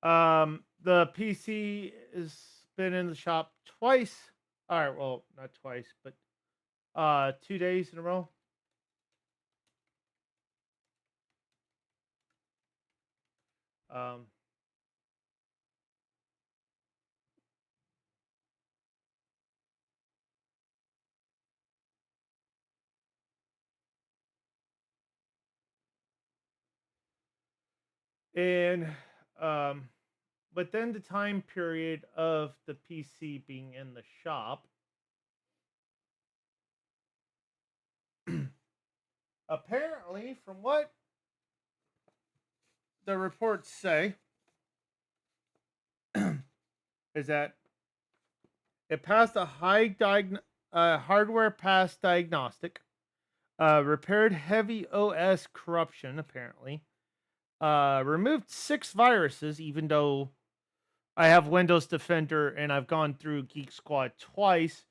The PC has been in the shop twice. All right, well, not twice, but 2 days in a row. Um, and um, within the time period of the PC being in the shop, apparently, from what the reports say, is that it passed a hardware pass diagnostic, repaired heavy OS corruption, apparently, removed 6 viruses, even though I have Windows Defender and I've gone through Geek Squad twice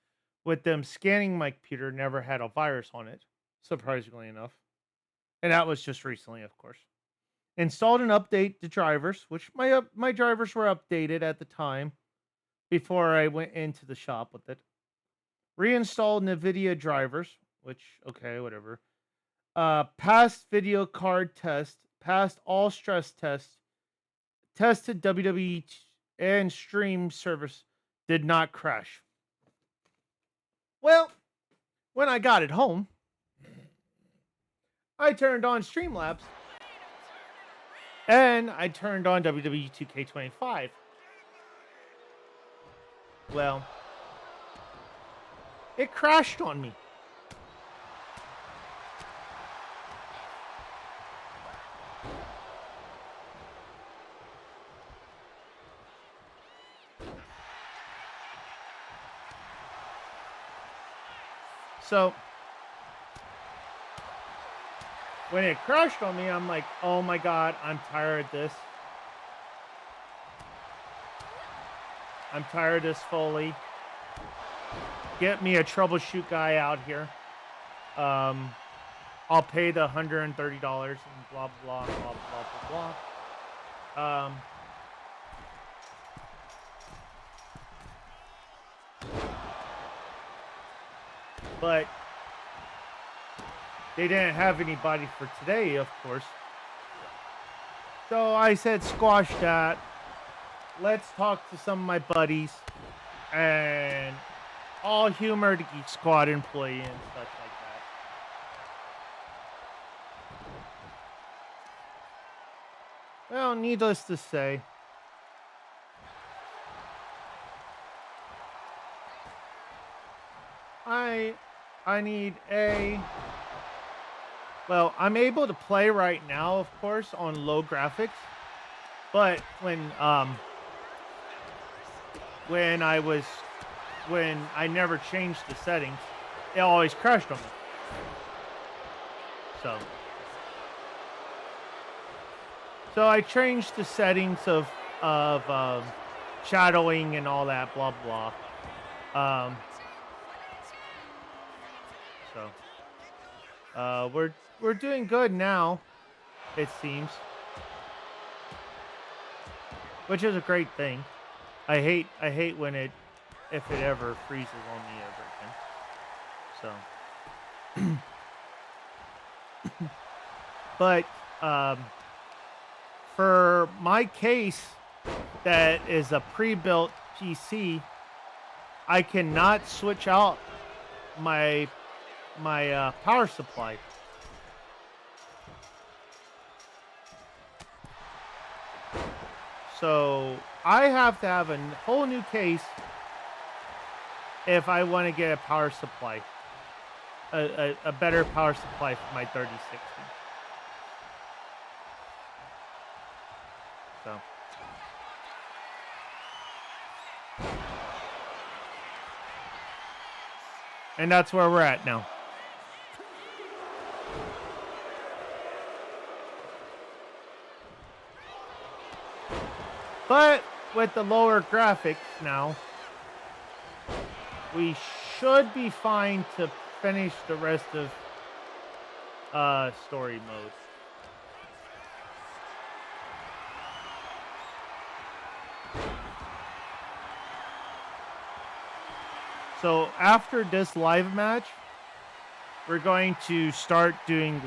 with them scanning my computer, never had a virus on it, surprisingly enough. And that was just recently, of course. Installed and update the drivers, which my drivers were updated at the time before I went into the shop with it. Reinstalled NVIDIA drivers, which okay, whatever. Passed video card test, passed all stress tests, tested WWE and stream service, did not crash. Well, when I got it home, I turned on Streamlabs and I turned on WWE 2K25. Well, it crashed on me. So, when it crashed on me, I'm like, oh my god, I'm tired of this. I'm tired of this Foley. Get me a troubleshoot guy out here. I'll pay the $130 and blah blah blah blah blah blah. But they didn't have anybody for today, of course. So I said, squash that. Let's talk to some of my buddies and all humor the Geek Squad employee and such like that. Well, needless to say, I need a. Well, I'm able to play right now, of course, on low graphics, but when I never changed the settings, it always crashed on me. So I changed the settings of shadowing and all that blah blah. We're doing good now, it seems, which is a great thing. I hate when if it ever freezes on me ever again. So, but for my case, that is a pre-built PC, I cannot switch out my power supply. So I have to have a whole new case if I want to get a power supply, a better power supply for my 3060. So. And that's where we're at now. But with the lower graphics now, we should be fine to finish the rest of story mode. So after this live match, we're going to start doing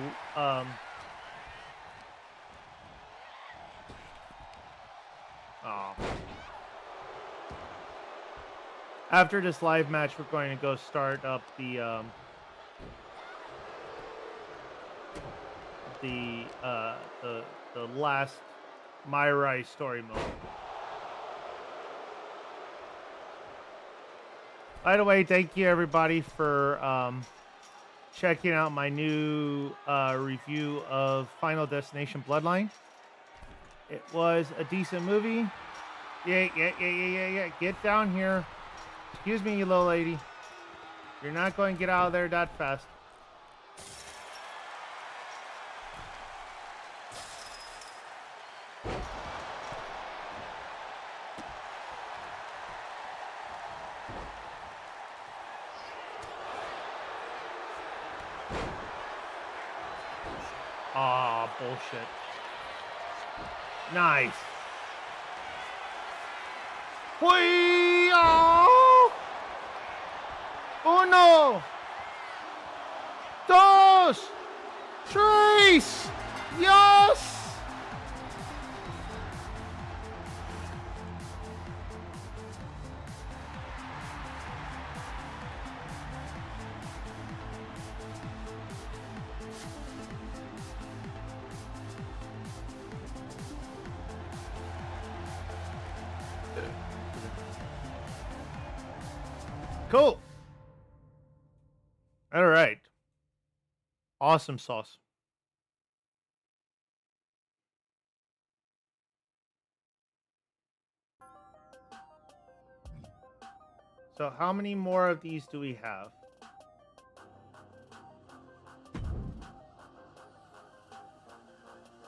after this live match, we're going to go start up the last Mirai story mode. By the way, thank you everybody for checking out my new review of Final Destination Bloodline. It was a decent movie. Yeah. Get down here. Excuse me, you little lady. You're not going to get out of there that fast. Aw, bullshit. Nice. Uno, dos, tres, yes. Cool. All right. Awesome sauce. So how many more of these do we have?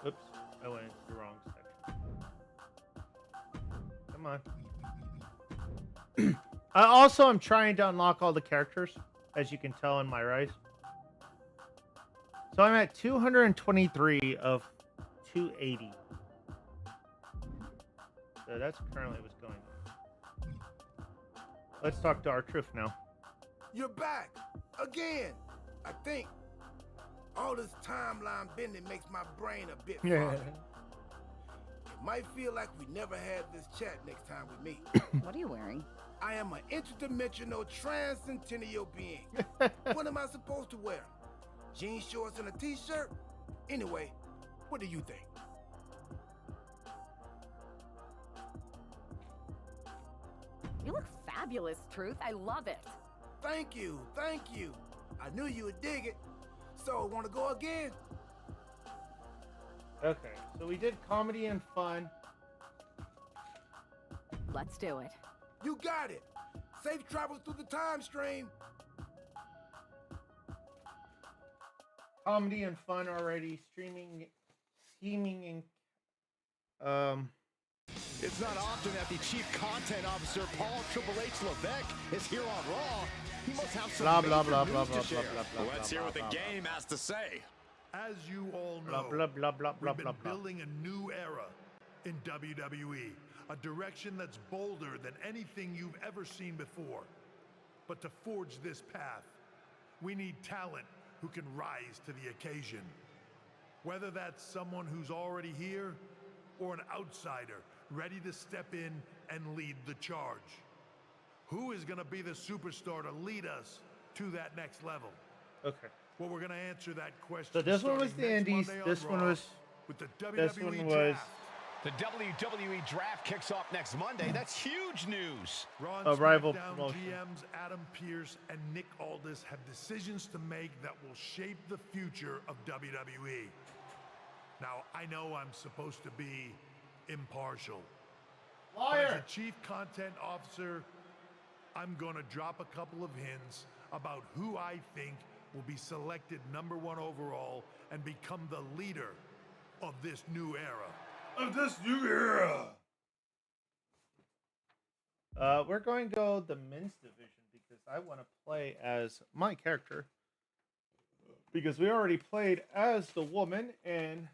Oops, I went into the wrong section. Come on. I also am trying to unlock all the characters, as you can tell in my rise. So I'm at 223 of 280. So that's currently what's going on. Let's talk to R-Truth now. You're back again. I think all this timeline bending makes my brain a bit foggy. It might feel like we never had this chat next time we meet. What are you wearing? I am an interdimensional transcendental being. What am I supposed to wear? Jean shorts and a t-shirt? Anyway, what do you think? You look fabulous, Truth. I love it. Thank you. I knew you would dig it. So, want to go again? Okay, so we did comedy and fun. Let's do it. You got it. Safe travels through the time stream. Comedy and fun already. Scheming, and It's not often that the chief content officer, Paul Triple H Levesque, is here on Raw. He must have some major news to share. Let's hear what the game has to say. As you all know, we've been building a new era in WWE, a direction that's bolder than anything you've ever seen before. But to forge this path, we need talent who can rise to the occasion. Whether that's someone who's already here or an outsider ready to step in and lead the charge. Who is going to be the superstar to lead us to that next level? okay. Well, we're going to answer that question. So this one was starting the next Indies. Monday on This one Raw was. with the This WWE one was. Draft. The WWE Draft kicks off next Monday. That's huge news. Raw and A rival SmackDown promotion. GMs Adam Pearce and Nick Aldis have decisions to make that will shape the future of WWE. Now, I know I'm supposed to be impartial. But as a chief content officer, I'm going to drop a couple of hints about who I think will be selected #1 overall and become the leader of this new era. We're going to go the men's division because I want to play as my character. Because we already played as the woman and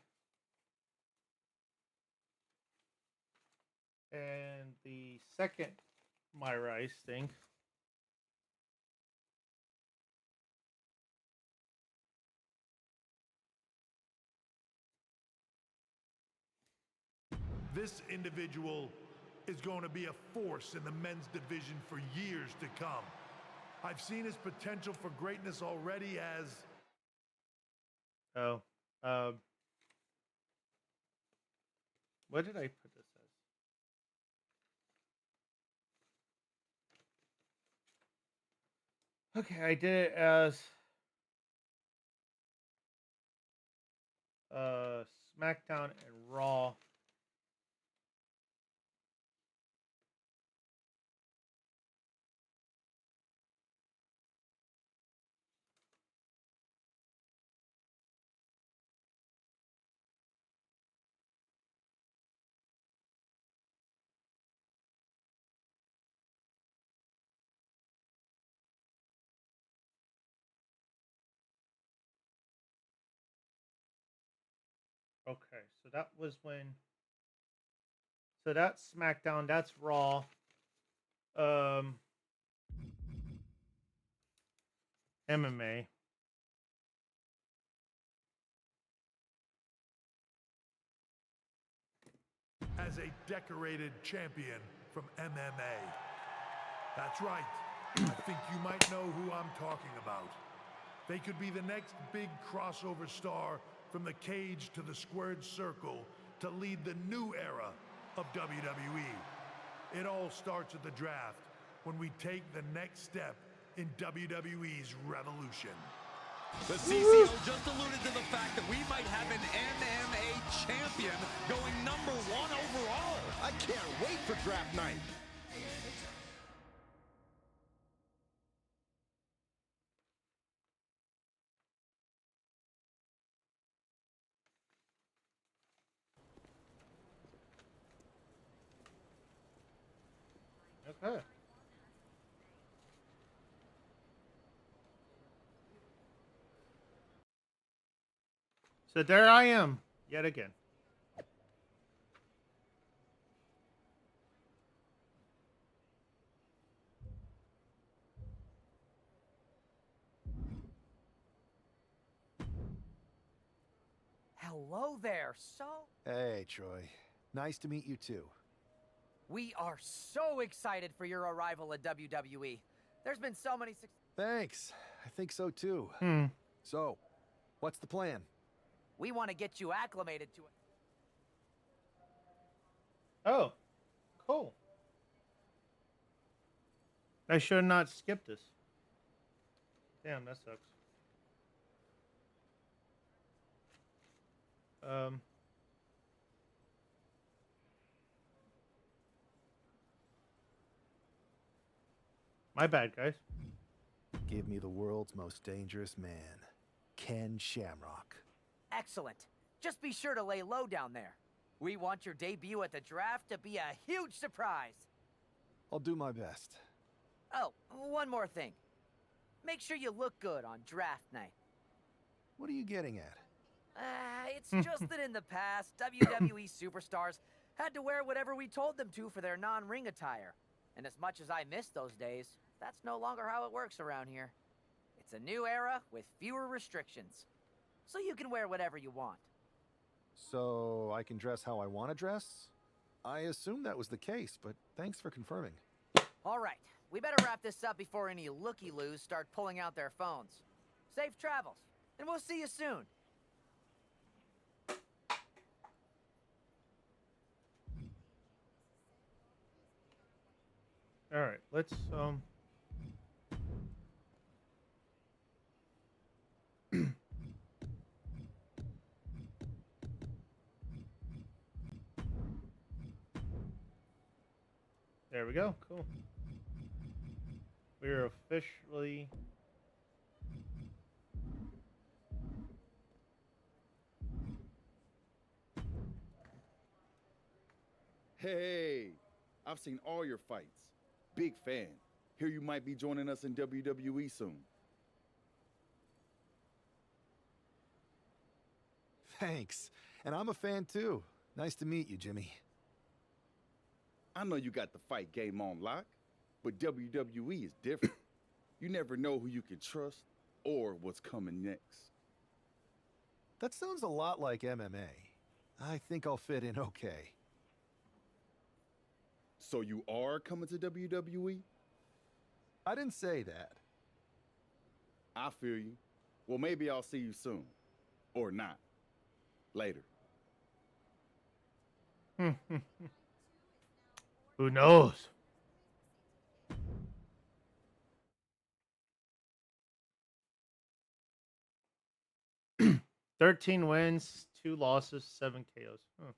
second My Rice thing. This individual is going to be a force in the men's division for years to come. I've seen his potential for greatness already as... Oh. What did I put this as? Okay, I did it as SmackDown and Raw. Okay, so that was when. So that's SmackDown. That's Raw. MMA. As a decorated champion from MMA. That's right. I think you might know who I'm talking about. They could be the next big crossover star from the cage to the squared circle to lead the new era of WWE. It all starts at the draft when we take the next step in WWE's revolution. The CCO just alluded to the fact that we might have an MMA champion going #1 overall. I can't wait for draft night. Okay. So there I am, yet again. Hello there. Hey, Troy. Nice to meet you too. We are so excited for your arrival at WWE. There's been so many Thanks. I think so too. So, what's the plan? We want to get you acclimated to it. Oh, cool. I should not skip this. Damn, that sucks. My bad, guys. Give me the world's most dangerous man, Ken Shamrock. Excellent. Just be sure to lay low down there. We want your debut at the draft to be a huge surprise. I'll do my best. Oh, one more thing. Make sure you look good on draft night. What are you getting at? It's just that in the past, WWE superstars had to wear whatever we told them to for their non-ring attire. And as much as I miss those days, that's no longer how it works around here. It's a new era with fewer restrictions. So you can wear whatever you want. So I can dress how I want to dress? I assumed that was the case, but thanks for confirming. All right, we better wrap this up before any looky-loos start pulling out their phones. Safe travels, and we'll see you soon. All right, let's There we go. Cool. We're officially Hey, I've seen all your fights. Big fan. Hear you might be joining us in WWE soon. Thanks. And I'm a fan too. Nice to meet you, Jimmy. I know you got the fight game on lock, but WWE is different. You never know who you can trust or what's coming next. That sounds a lot like MMA. I think I'll fit in okay. So you are coming to WWE? I didn't say that. I feel you. Well, maybe I'll see you soon. Or not. Later. Who knows? "13 wins, 2 losses, 7 KOs." Huh.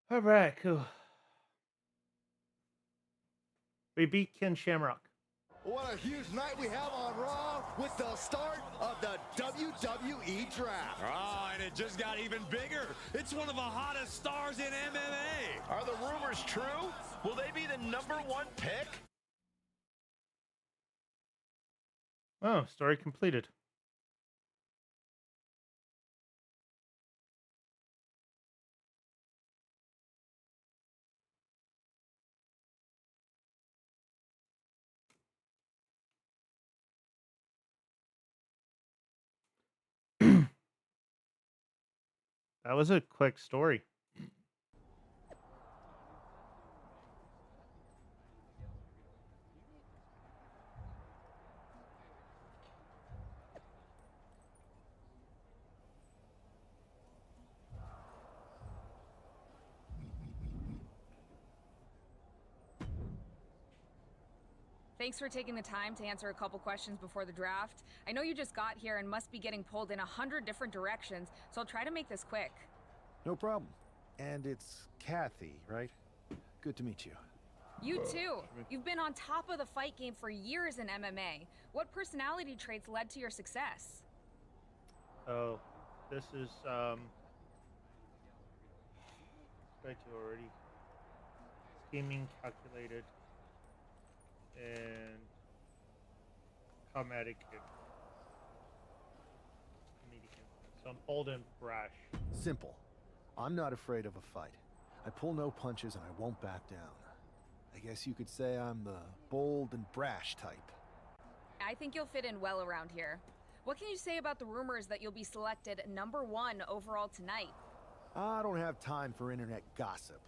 All right, cool. We beat Ken Shamrock. What a huge night we have on Raw with the start of the WWE Draft. Oh, and it just got even bigger. It's one of the hottest stars in MMA. Are the rumors true? Will they be the #1 pick? Oh, story completed. That was a quick story. Thanks for taking the time to answer a couple questions before the draft. I know you just got here and must be getting pulled in 100 different directions, so I'll try to make this quick. No problem. And it's Kathy, right? Good to meet you. You too. You've been on top of the fight game for years in MMA. What personality traits led to your success? Oh, this is right to already. Scheming, calculated, and comedic. So I'm bold and brash. Simple. I'm not afraid of a fight. I pull no punches and I won't back down. I guess you could say I'm the bold and brash type. I think you'll fit in well around here. What can you say about the rumors that you'll be selected #1 overall tonight? I don't have time for internet gossip.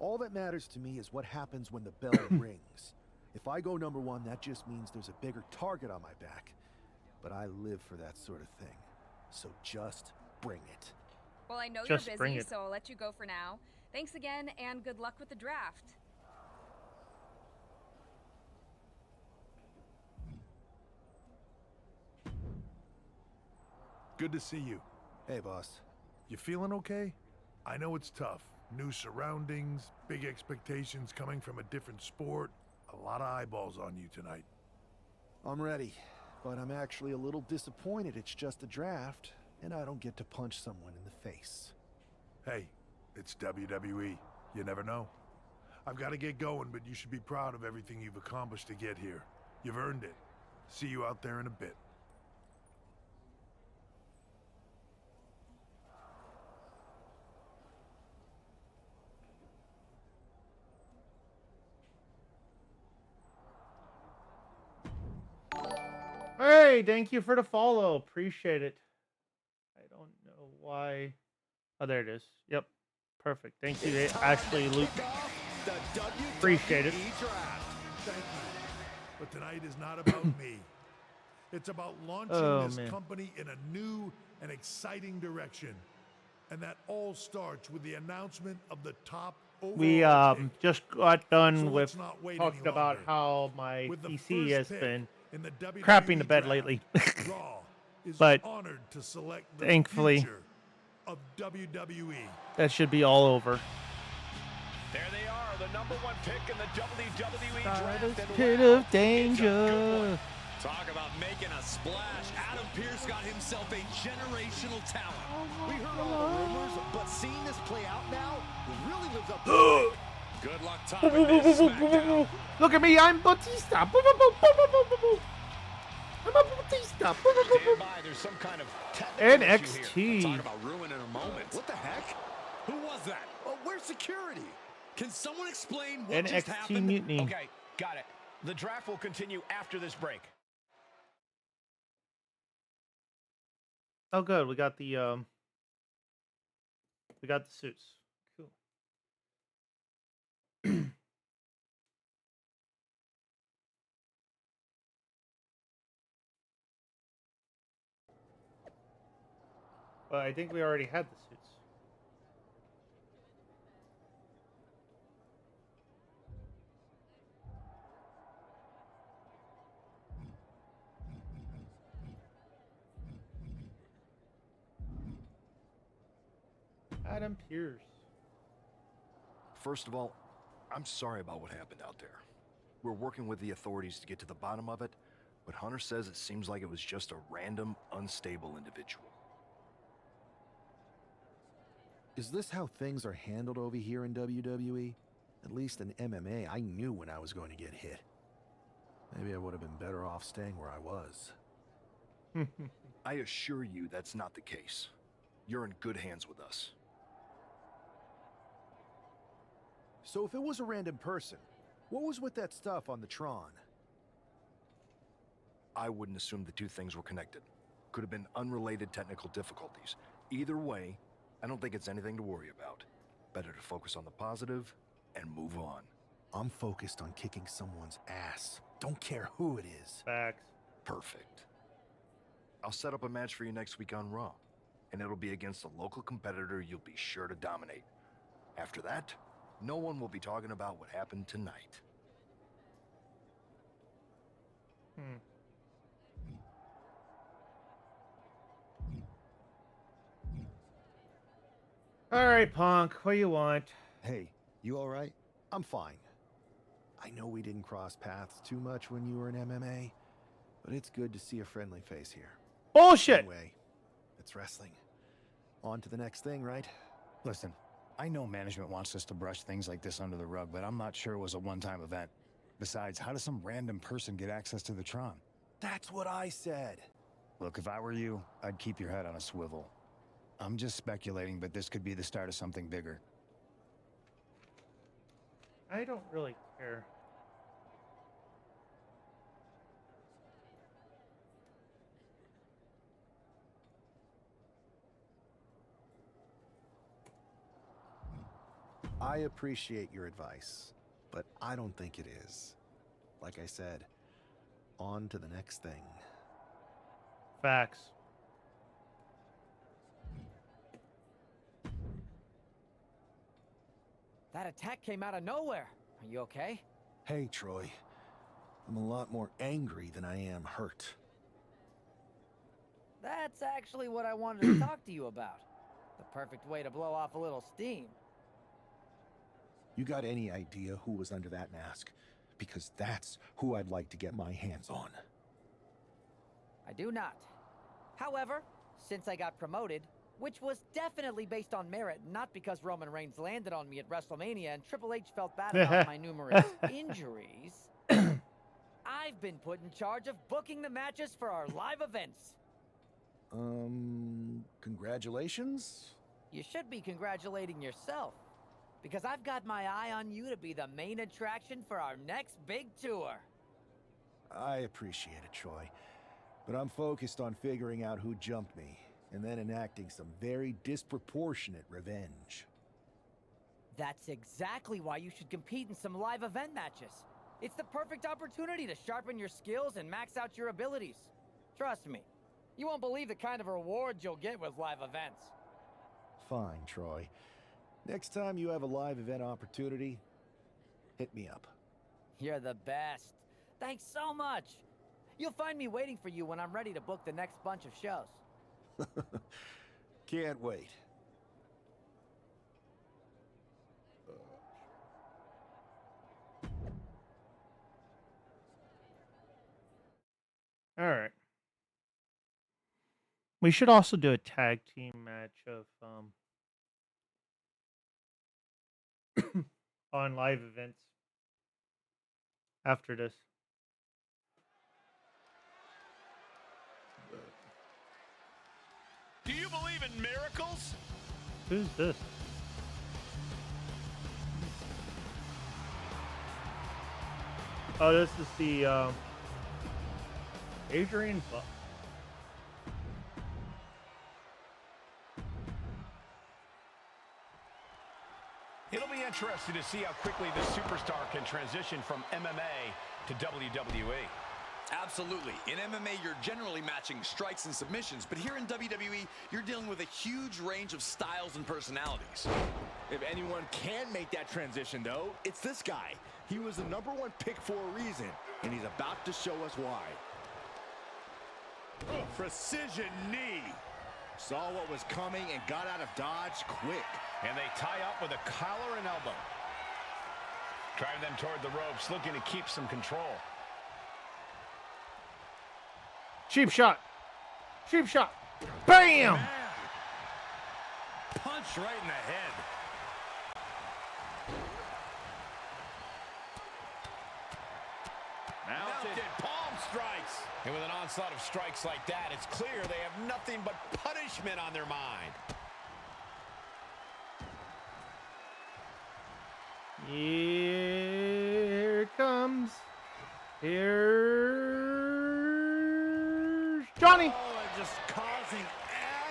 All that matters to me is what happens when the bell rings. If I go #1, that just means there's a bigger target on my back. But I live for that sort of thing. So just bring it. Well, I know Just you're bring busy, it. so I'll let you go for now. Thanks again, and good luck with the draft. Good to see you. Hey, boss. You feeling okay? I know it's tough. New surroundings, big expectations coming from a different sport. A lot of eyeballs on you tonight. I'm ready, but I'm actually a little disappointed it's just a draft, and I don't get to punch someone in the face. Hey, it's WWE. You never know. I've got to get going, but you should be proud of everything you've accomplished to get here. You've earned it. See you out there in a bit. Hey, thank you for the follow. Appreciate it. I don't know why. Oh, there it is. Yep. Perfect. Thank you, Ashley Luke. Appreciate it. Thank you. But tonight is not about me. It's about launching this company in a new and exciting direction. And that all starts with the announcement of the top overall We pick. just got done So with let's not wait talking any about longer. how my With the PC first has pick been in the WWE crapping to bed draft, lately. Raw is But honored to select the thankfully, future of WWE. that should be all over. There they are, the #1 pick in the WWE draft. This And pit wow, of it's a good danger. one. Talk about making a splash. Adam Pearce got himself a generational talent. We heard all the rumors, but seeing this play out now really lives up to the hype. Good luck topping this SmackDown. Look at me, I'm Batista. Boop, boop, boop, boop, boop, boop, boop. I'm a Batista. Boop, boop, boop, Stand boop. by, there's some kind of technical issue here. NXT. Talk about ruining a moment. What the heck? Who was that? Oh, where's security? Can someone explain what just NXT happened? Mutiny. Okay, got it. The draft will continue after this break. Oh, good. We got the suits. Cool. Well, I think we already had the suits. Adam Pearce. First of all, I'm sorry about what happened out there. We're working with the authorities to get to the bottom of it, but Hunter says it seems like it was just a random, unstable individual. Is this how things are handled over here in WWE? At least in MMA, I knew when I was going to get hit. Maybe I would have been better off staying where I was. I assure you that's not the case. You're in good hands with us. So if it was a random person, what was with that stuff on the Tron? I wouldn't assume the two things were connected. Could have been unrelated technical difficulties. Either way, I don't think it's anything to worry about. Better to focus on the positive and move on. I'm focused on kicking someone's ass. Don't care who it is. Facts. Perfect. I'll set up a match for you next week on Raw, and it'll be against a local competitor you'll be sure to dominate. After that, no one will be talking about what happened tonight. All right, Punk, what do you want? Hey, you all right? I'm fine. I know we didn't cross paths too much when you were in MMA, but it's good to see a friendly face here. Bullshit! Anyway, it's wrestling. On to the next thing, right? Listen, I know management wants us to brush things like this under the rug, but I'm not sure it was a one-time event. Besides, how does some random person get access to the Tron? That's what I said. Look, if I were you, I'd keep your head on a swivel. I'm just speculating, but this could be the start of something bigger. I don't really care. I appreciate your advice, but I don't think it is. Like I said, on to the next thing. Facts. That attack came out of nowhere. Are you okay? Hey, Troy. I'm a lot more angry than I am hurt. That's actually what I wanted to talk to you about. The perfect way to blow off a little steam. You got any idea who was under that mask? Because that's who I'd like to get my hands on. I do not. However, since I got promoted, which was definitely based on merit, not because Roman Reigns landed on me at WrestleMania and Triple H felt bad about my numerous injuries, I've been put in charge of booking the matches for our live events. Congratulations? You should be congratulating yourself, because I've got my eye on you to be the main attraction for our next big tour. I appreciate it, Troy. But I'm focused on figuring out who jumped me, and then enacting some very disproportionate revenge. That's exactly why you should compete in some live event matches. It's the perfect opportunity to sharpen your skills and max out your abilities. Trust me, you won't believe the kind of rewards you'll get with live events. Fine, Troy. Next time you have a live event opportunity, hit me up. You're the best. Thanks so much. You'll find me waiting for you when I'm ready to book the next bunch of shows. Can't wait. All right. We should also do a tag team match of on live events after this. Do you believe in miracles? Who's this? Oh, this is the Adrian Buck. It'll be interesting to see how quickly the superstar can transition from MMA to WWE. Absolutely. In MMA, you're generally matching strikes and submissions, but here in WWE, you're dealing with a huge range of styles and personalities. If anyone can make that transition, though, it's this guy. He was the #1 pick for a reason, and he's about to show us why. Precision knee. Saw what was coming and got out of dodge quick. And they tie up with a collar and elbow. Driving them toward the ropes, looking to keep some control. Cheap shot. Cheap shot. Bam! Man. Punch right in the head. Mounted palm strikes. And with an onslaught of strikes like that, it's clear they have nothing but punishment on their mind. Here it comes. Here's Johnny. Oh, and just causing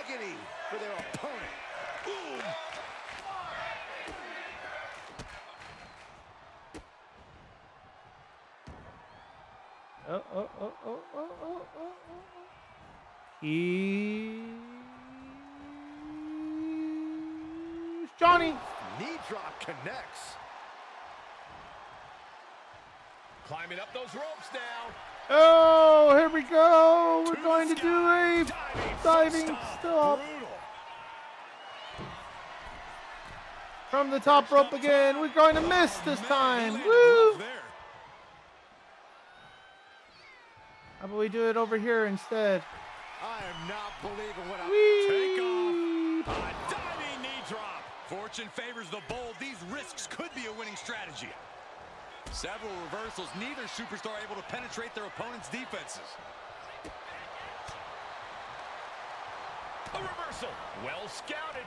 agony for their opponent. Ooh. He's Johnny. Knee drop connects. Climbing up those ropes now. Oh, here we go. We're going to do a diving stop. From the top rope again. We're going to miss this time. Woo! How about we do it over here instead? I am not believing what I'm... Take off. A diving knee drop. Fortune favors the bold. These risks could be a winning strategy. Several reversals. Neither superstar able to penetrate their opponent's defenses. A reversal. Well scouted.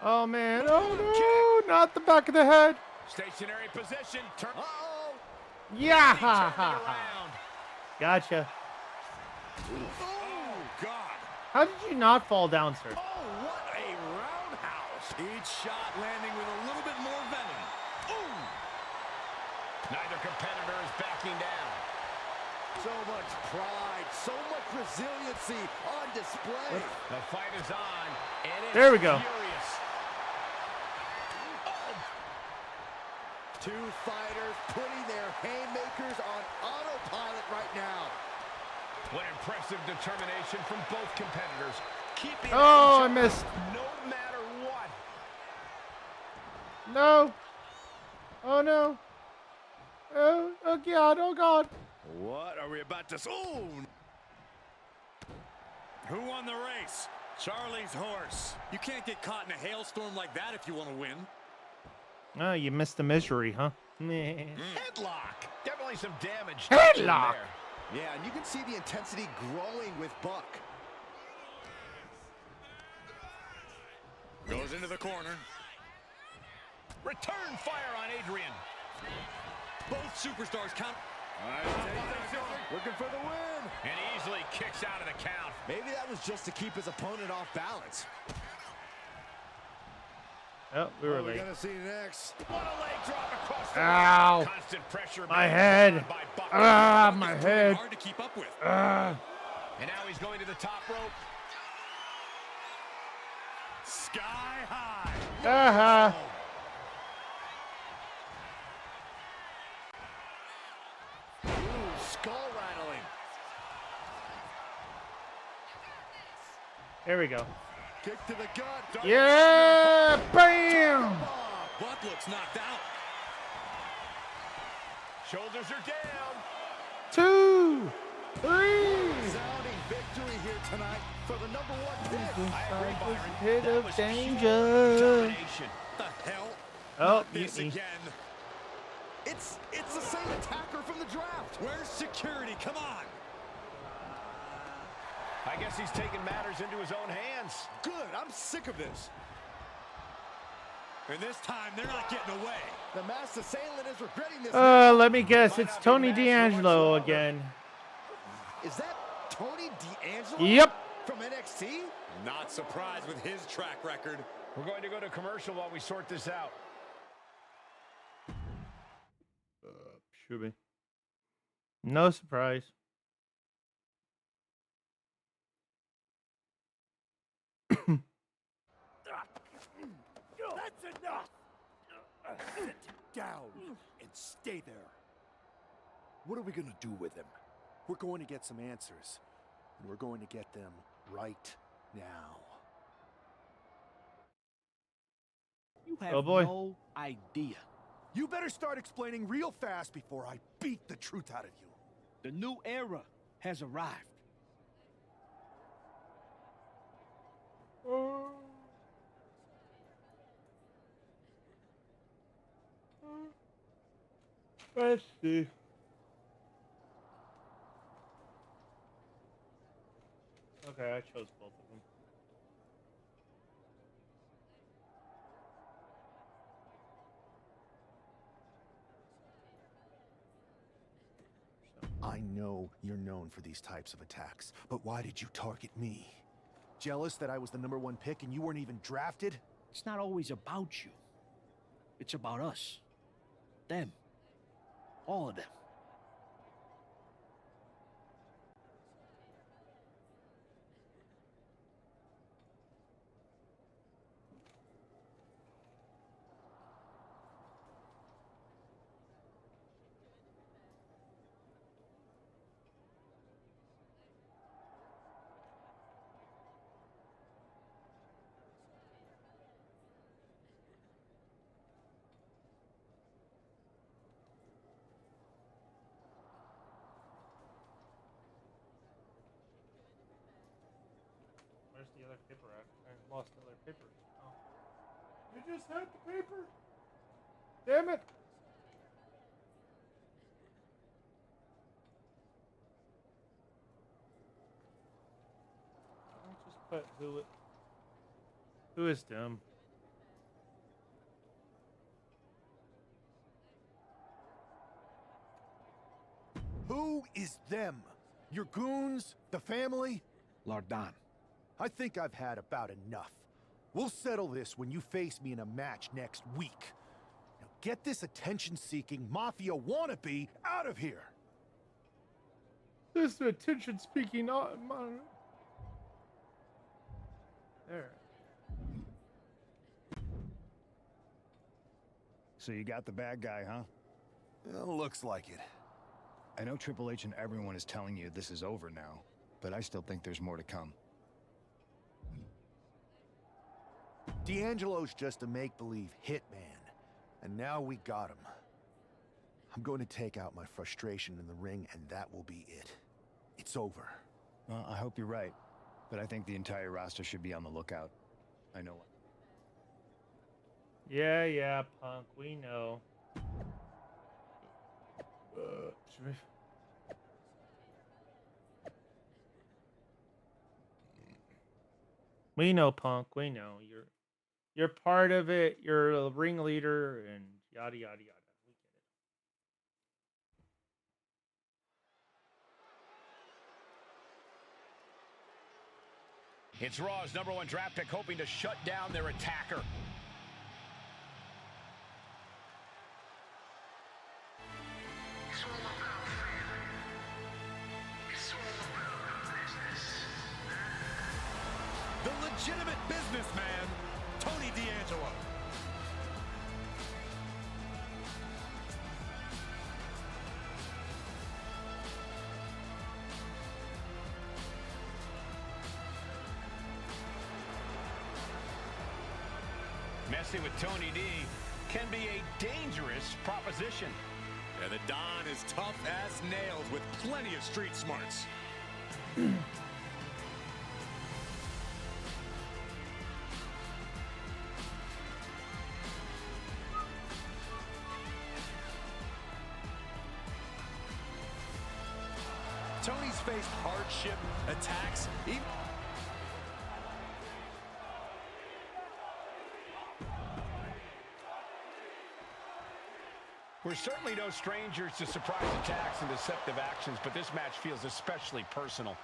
Oh, man. Oh, no. Not the back of the head. Stationary position. Turn. Uh-oh. Yeah. Gotcha. Oh, God. How did you not fall down, sir? Oh, what a roundhouse. Each shot landing with a little bit more venom. Ooh. Neither competitor is backing down. So much pride, so much resiliency on display. The fight is on, and it's there we go. furious. Two fighters putting their haymakers on autopilot right now. What impressive determination from both competitors. Keeping I missed. No matter what. No. Oh, no. Oh, God. Oh, God. What are we about to... Ooh! Who won the race? Charlie's horse. You can't get caught in a hailstorm like that if you want to win. Oh, you missed the misery, huh? Headlock. Definitely some damage. Headlock. Yeah, and you can see the intensity growing with Buck. Goes into the corner. Return fire on Adrian. Both superstars count. Looking for the win. And easily kicks out of the count. Maybe that was just to keep his opponent off balance. Oh, we were What are we late. gonna see next? What a leg drop across the Ow. ring. Constant pressure. My head. My head. Hard to keep up with. And now he's going to the top rope. Sky high. Uh-huh. Skull rattling. Here we go. Kick to the gut. Yeah! Bam! Buck looks knocked out. Shoulders are down. 2, 3. Resounding victory here tonight for the #1 pick. I agree, Byron. Hit That of was danger. domination. The hell? Oh, Not this mutiny. again. It's the same attacker from the draft. Where's security? Come on. I guess he's taking matters into his own hands. Good. I'm sick of this. And this time, they're not getting away. The masked assailant is regretting this. Let me guess. It's Tony D'Angelo again. Is that Tony D'Angelo? Yep. From NXT? Not surprised with his track record. We're going to go to commercial while we sort this out. Should be. No surprise. That's enough. Sit down and stay there. What are we gonna do with him? We're going to get some answers, and we're going to get them right now. You have Oh, boy. no idea. You better start explaining real fast before I beat the truth out of you. The new era has arrived. Let's see. Okay, I chose both of them. I know you're known for these types of attacks, but why did you target me? Jealous that I was the #1 pick and you weren't even drafted? It's not always about you. It's about us. Them. All of them. Where's the other paper at? I lost the other paper. Oh. You just had the paper? Damn it! I'll just put who is them? Who is them? Your goons? The family? Lardan. I think I've had about enough. We'll settle this when you face me in a match next week. Now get this attention-seeking mafia wannabe out of here! This is attention-speaking. There. So you got the bad guy, huh? Well, looks like it. I know Triple H and everyone is telling you this is over now, but I still think there's more to come. D'Angelo's just a make-believe hitman, and now we got him. I'm going to take out my frustration in the ring, and that will be it. It's over. Well, I hope you're right, but I think the entire roster should be on the lookout. I know. Yeah, Punk. We know. We know, Punk. We know you're part of it. You're a ringleader, and yada yada yada. It's Raw's #1 draft pick hoping to shut down their attacker. The legitimate businessman, Tony D'Angelo. Messing with Tony D can be a dangerous proposition. And the Don is tough as nails with plenty of street smarts. Tony's faced hardship, attacks, even... We're certainly no strangers to surprise attacks and deceptive actions, but this match feels especially personal.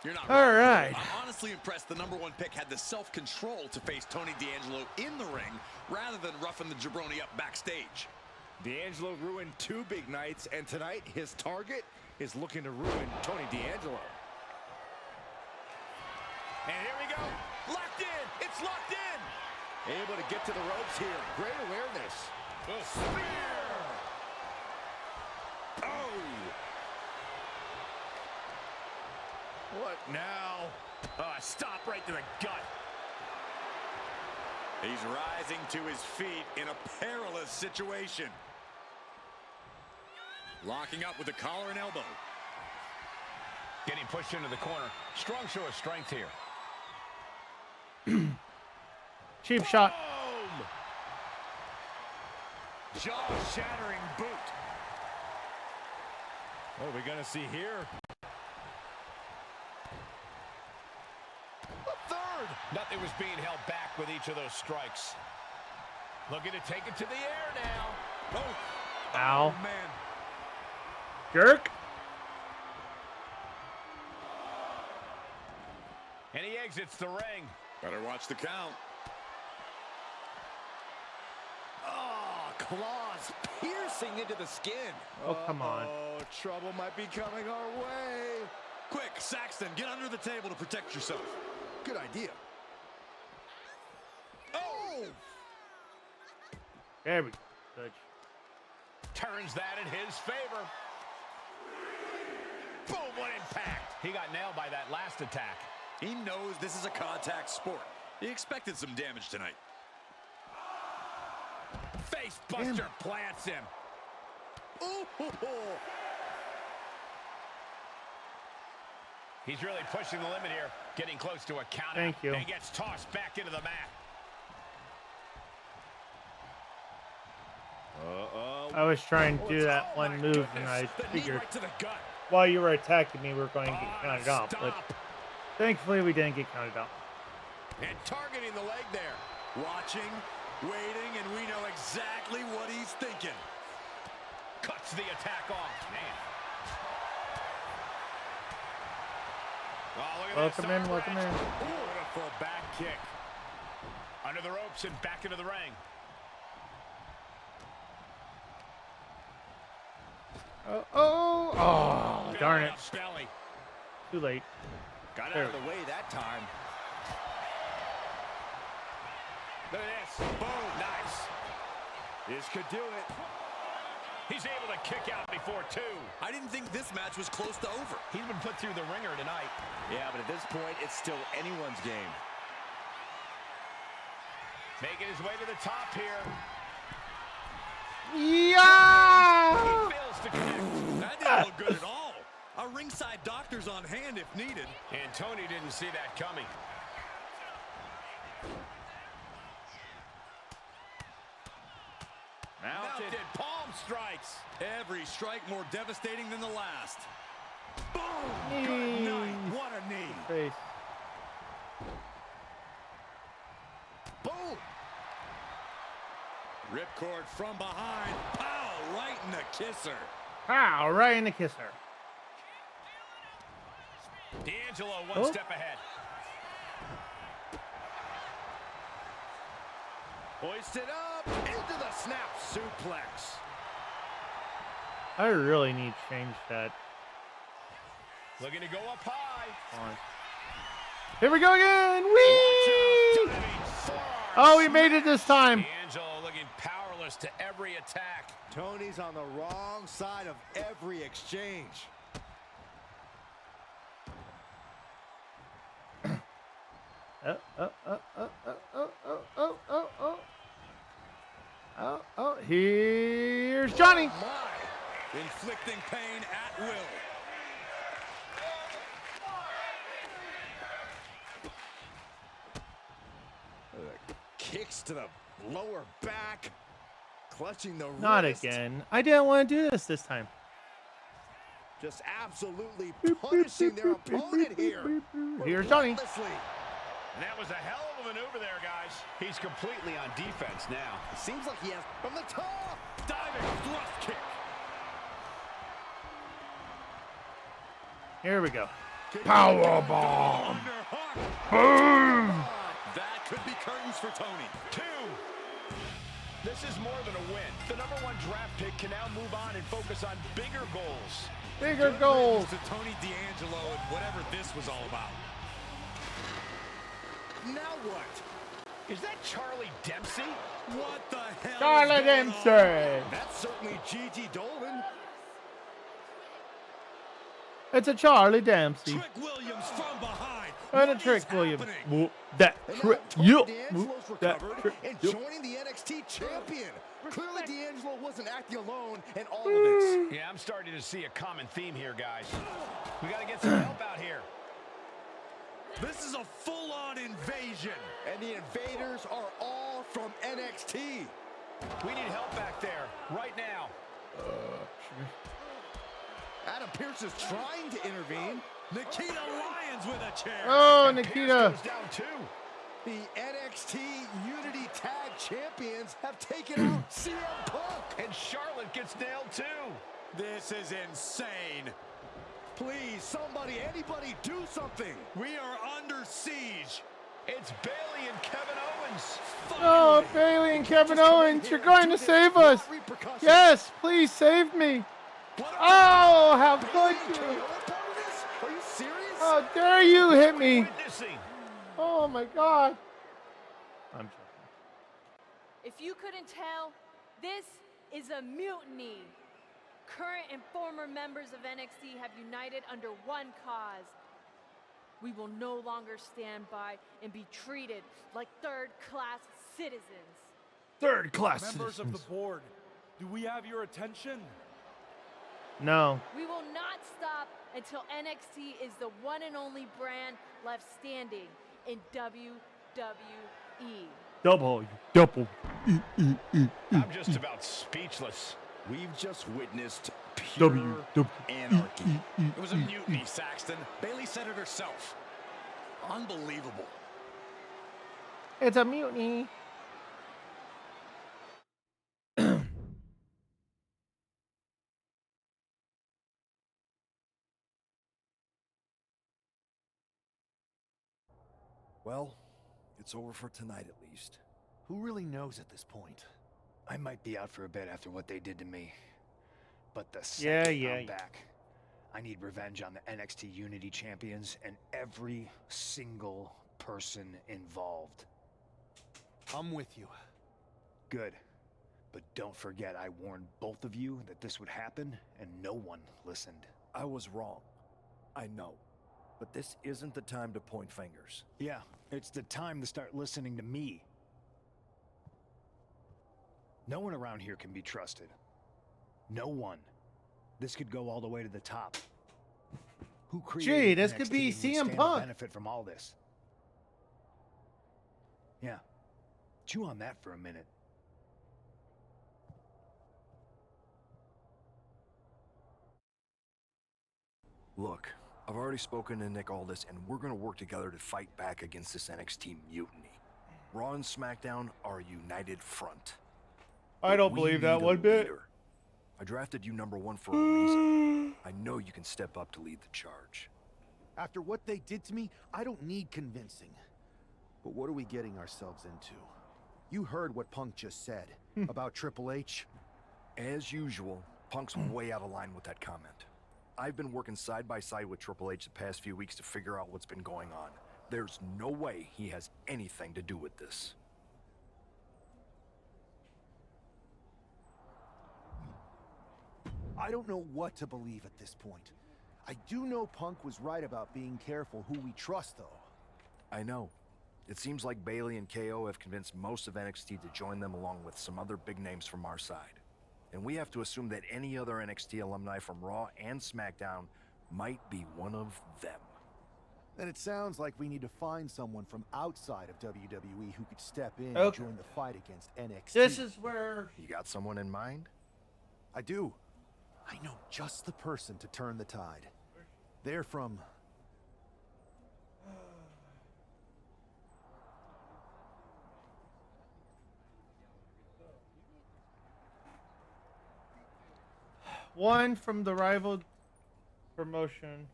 You're not all right. I'm honestly impressed the #1 pick had the self-control to face Tony D'Angelo in the ring rather than roughing the jabroni up backstage. D'Angelo ruined 2 big nights, and tonight his target is looking to ruin Tony D'Angelo. And here we go. Locked in. It's locked in. Able to get to the ropes here. Great awareness. The spear. Oh! What now? Stop right to the gut. He's rising to his feet in a perilous situation. Locking up with a collar and elbow. Getting pushed into the corner. Strong show of strength here. Cheap shot. Boom! Jaw-shattering boot. What are we going to see here? A third. Nothing was being held back with each of those strikes. Looking to take it to the air now. Oh, ow. man. Jerk. And he exits the ring. Better watch the count. Oh, claws piercing into the skin. Oh, come on. Oh, trouble might be coming our way. Quick, Saxton, get under the table to protect yourself. Good idea. Oh! There we go. Good. Turns that in his favor. Boom, what impact. He got nailed by that last attack. He knows this is a contact sport. He expected some damage tonight. Face buster plants him. Ooh. He's really pushing the limit here, getting close to a count. Thank you. And he gets tossed back into the mat. I was trying to do that one move, and I figured while you were attacking me, we were going to get counted off. But thankfully, we didn't get counted off. And targeting the leg there. Watching, waiting, and we know exactly what he's thinking. Cuts the attack off. Man. Oh, look at this. Welcome in. Beautiful back kick. Under the ropes and back into the ring. Oh, darn it. Belly. Too late. Got out of the way that time. Look at this. Boom. Nice. This could do it. He's able to kick out before two. I didn't think this match was close to over. He's been put through the ringer tonight. Yeah, but at this point, it's still anyone's game. Making his way to the top here. Yeah! He fails to connect. That didn't look good at all. A ringside doctor's on hand if needed. And Tony didn't see that coming. Mounted palm strikes. Every strike more devastating than the last. Boom! Good night. What a knee. Face. Boom! Ripcord from behind. Pow! Right in the kisser. Pow! Right in the kisser. D'Angelo one step ahead. Hoisted up into the snap suplex. I really need to change that. Looking to go up high. On. Here we go again. Whee! Oh, we made it this time. D'Angelo looking powerless to every attack. Tony's on the wrong side of every exchange. Here's Johnny. Inflicting pain at will. Kicks to the lower back. Clutching the Not wrist. again. I didn't want to do this time. Just absolutely punishing their opponent here. Here's Johnny. And that was a hell of a maneuver there, guys. He's completely on defense now. Seems like he has from the top. Diving thrust kick. Here we go. Power bomb. Boom. That could be curtains for Tony. 2. This is more than a win. The #1 draft pick can now move on and focus on bigger goals. Bigger goals. To Tony D'Angelo and whatever this was all about. Now what? Is that Charlie Dempsey? What the hell? Charlie Dempsey. That's certainly Gigi Dolan. It's a Charlie Dempsey. Trick Williams from behind. And a Trick Williams. Whoop that trick. You. D'Angelo's recovered and joining the NXT champion. Clearly D'Angelo wasn't acting alone in all of this. Yeah, I'm starting to see a common theme here, guys. We got to get some help out here. This is a full-on invasion. And the invaders are all from NXT. We need help back there, right now. Adam Pearce is trying to intervene. Nikita Lyons with a chair. Oh, And Nikita. Pierce goes down 2. The NXT Unity Tag Champions have taken out CM Punk. And Charlotte gets nailed too. This is insane. Please, somebody, anybody, do something. We are under siege. It's Bailey and Kevin Owens. Oh, Bailey and Kevin Owens, you're going to save us. Yes, please save me. Oh, how could you? Are you serious? How dare you hit me? Oh my God. I'm joking. If you couldn't tell, this is a mutiny. Current and former members of NXT have united under one cause. We will no longer stand by and be treated like third-class citizens. Third-class Members of the board, do we have your attention? No. We will not stop until NXT is the one and only brand left standing in WWE. Double. I'm just about speechless. We've just witnessed pure anarchy. It was a mutiny, Saxton. Bailey said it herself. Unbelievable. It's a mutiny. Well, it's over for tonight at least. Who really knows at this point? I might be out for a bit after what they did to me. But the Yeah. second I'm back, I need revenge on the NXT Unity Champions and every single person involved. I'm with you. Good. But don't forget I warned both of you that this would happen, and no one listened. I was wrong. I know. But this isn't the time to point fingers. Yeah, it's the time to start listening to me. No one around here can be trusted. No one. This could go all the way to the top. Who created Gee, this NXT could be would CM stand to Punk. benefit from all this? Yeah. Chew on that for a minute. Look, I've already spoken to Nick Aldis, and we're gonna work together to fight back against this NXT mutiny. Raw and SmackDown are a united front. I don't We believe that need a one bit. leader. I drafted you #1 for a reason. I know you can step up to lead the charge. After what they did to me, I don't need convincing. But what are we getting ourselves into? You heard what Punk just said about Triple H. As usual, Punk's way out of line with that comment. I've been working side by side with Triple H the past few weeks to figure out what's been going on. There's no way he has anything to do with this. I don't know what to believe at this point. I do know Punk was right about being careful who we trust, though. I know. It seems like Bailey and KO have convinced most of NXT to join them along with some other big names from our side. And we have to assume that any other NXT alumni from Raw and SmackDown might be one of them. Then it sounds like we need to find someone from outside of WWE who could step in and Okay. join the fight against NXT. This is where... You got someone in mind? I do. I know just the person to turn the tide. They're from... One from the rival promotion.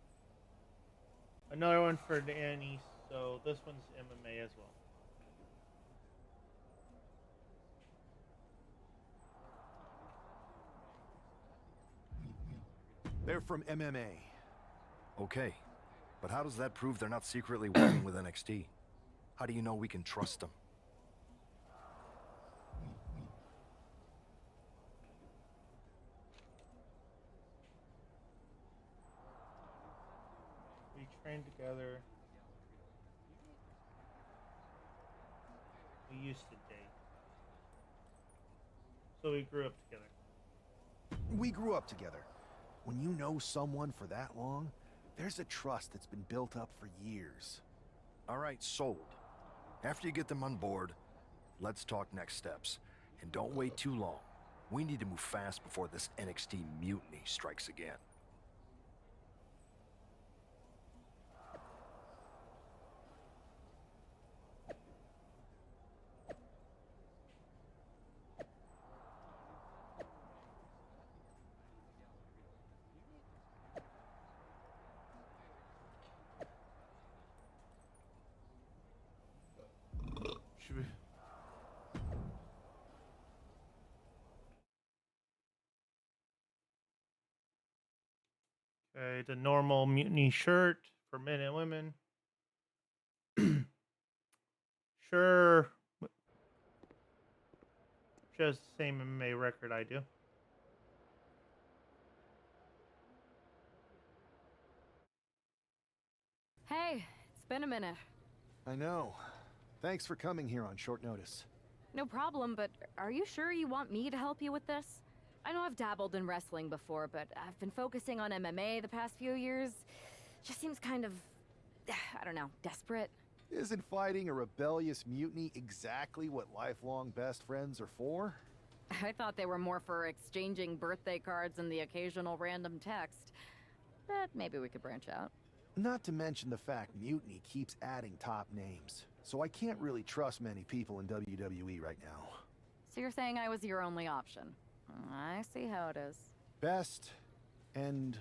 Another one for Danny. So this one's MMA as well. They're from MMA. Okay, but how does that prove they're not secretly working with NXT? How do you know we can trust them? We trained together. We used to date. So we grew up together. We grew up together. When you know someone for that long, there's a trust that's been built up for years. All right, sold. After you get them on board, let's talk next steps. And don't wait too long. We need to move fast before this NXT mutiny strikes again. Okay, the normal mutiny shirt for men and women. Sure. Just the same MMA record I do. Hey, it's been a minute. I know. Thanks for coming here on short notice. No problem, but are you sure you want me to help you with this? I know I've dabbled in wrestling before, but I've been focusing on MMA the past few years. Just seems kind of, I don't know, desperate. Isn't fighting a rebellious mutiny exactly what lifelong best friends are for? I thought they were more for exchanging birthday cards and the occasional random text. But maybe we could branch out. Not to mention the fact Mutiny keeps adding top names, so I can't really trust many people in WWE right now. So you're saying I was your only option? I see how it is. Best and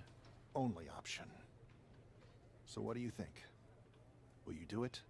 only option. So what do you think? Will you do it?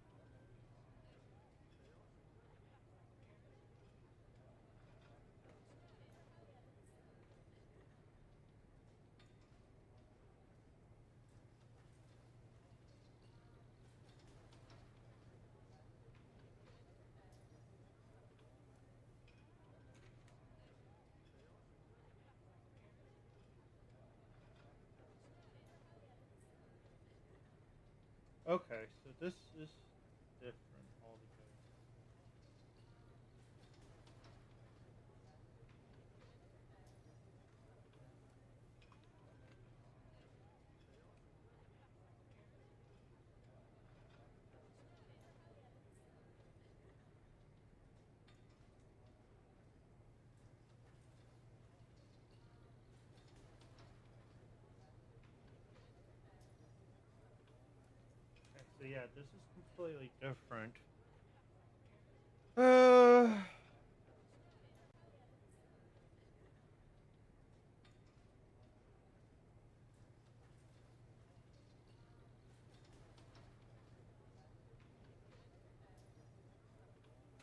Okay, so this is different altogether. Okay, so yeah, this is completely different.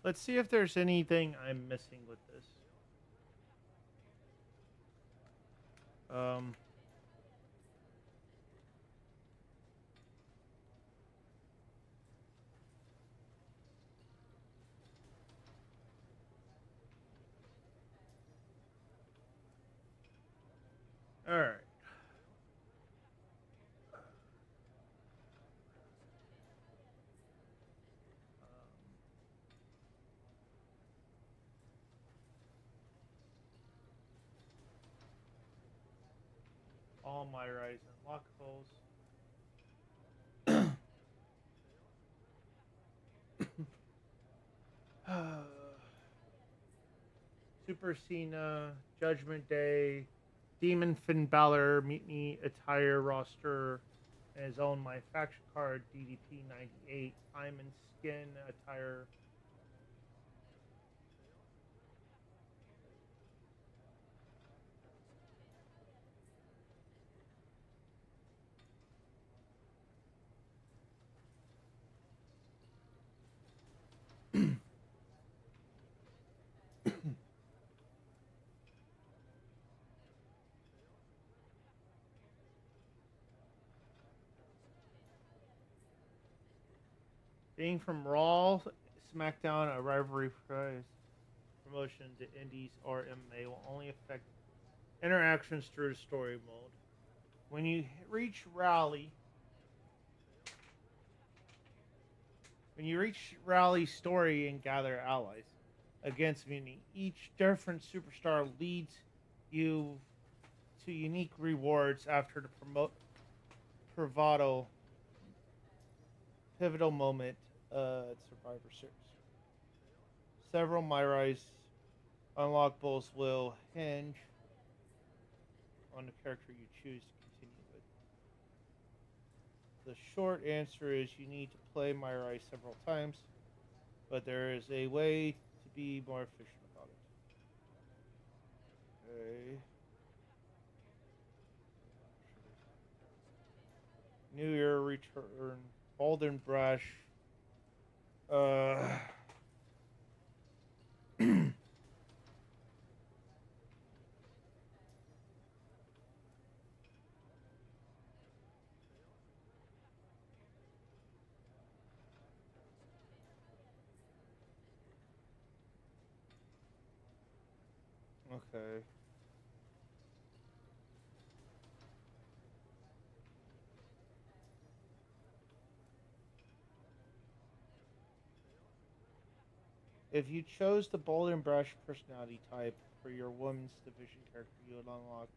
Let's see if there's anything I'm missing with this. All right. All my rise and lockballs. Super Cena, Judgment Day, Demon Finn Balor, Mutiny attire roster, and his own My Faction card, DDP 98, Time and Skin attire. Being from Raw, SmackDown, a rivalry prize promotion to Indies or MMA will only affect interactions through the story mode. When you reach Rally story and gather allies against Mutiny, each different superstar leads you to unique rewards after the pivotal moment at Survivor Series. Several MyRise unlockables will hinge on the character you choose to continue with. The short answer is you need to play MyRise several times, but there is a way to be more efficient about it. Okay. New Year return, Golden Brush. Okay. If you chose the Boulder and Brush personality type for your women's division character, you would unlock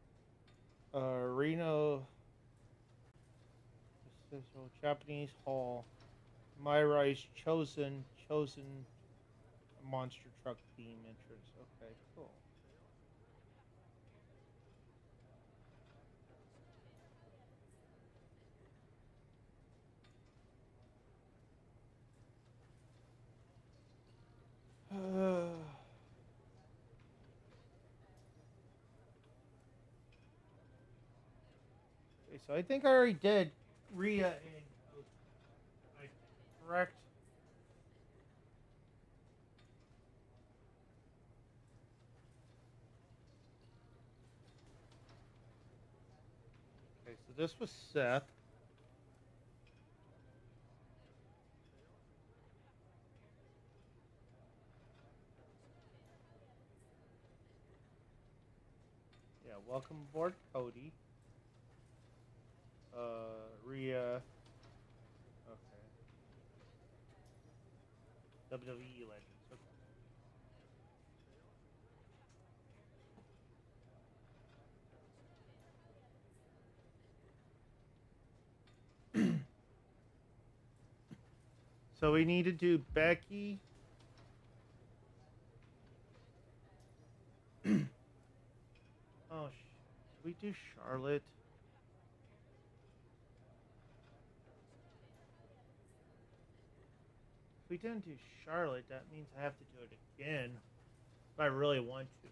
Reno, Japanese Hall, Myri's chosen monster truck theme entrance. Okay, cool. Okay, so I think I already did Rhea and correct. Okay, so this was Seth. Yeah, welcome aboard, Cody. Rhea. Okay. WWE Legends. Okay. So we need to do Becky. Oh, we do Charlotte. If we didn't do Charlotte, that means I have to do it again. If I really want to.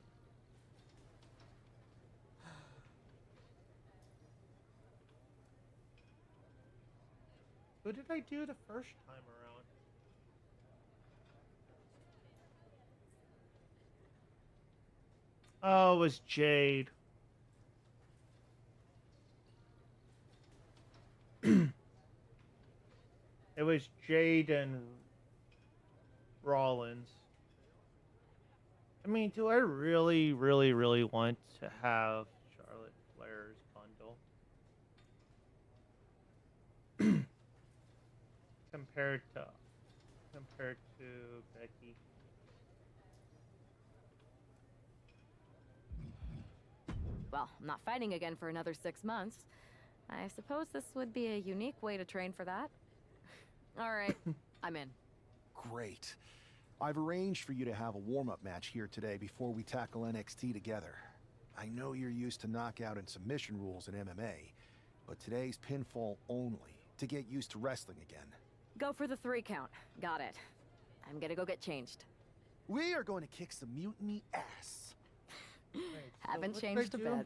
Who did I do the first time around? Oh, it was Jade. It was Jade and Rollins. I mean, do I really, really, really want to have Charlotte Flair's bundle? compared to Becky. Well, I'm not fighting again for another 6 months. I suppose this would be a unique way to train for that. All right, I'm in. Great. I've arranged for you to have a warm-up match here today before we tackle NXT together. I know you're used to knockout and submission rules in MMA, but today's pinfall only, to get used to wrestling again. Go for the 3 count. Got it. I'm gonna go get changed. We are going to kick some mutiny ass. Haven't changed a bit.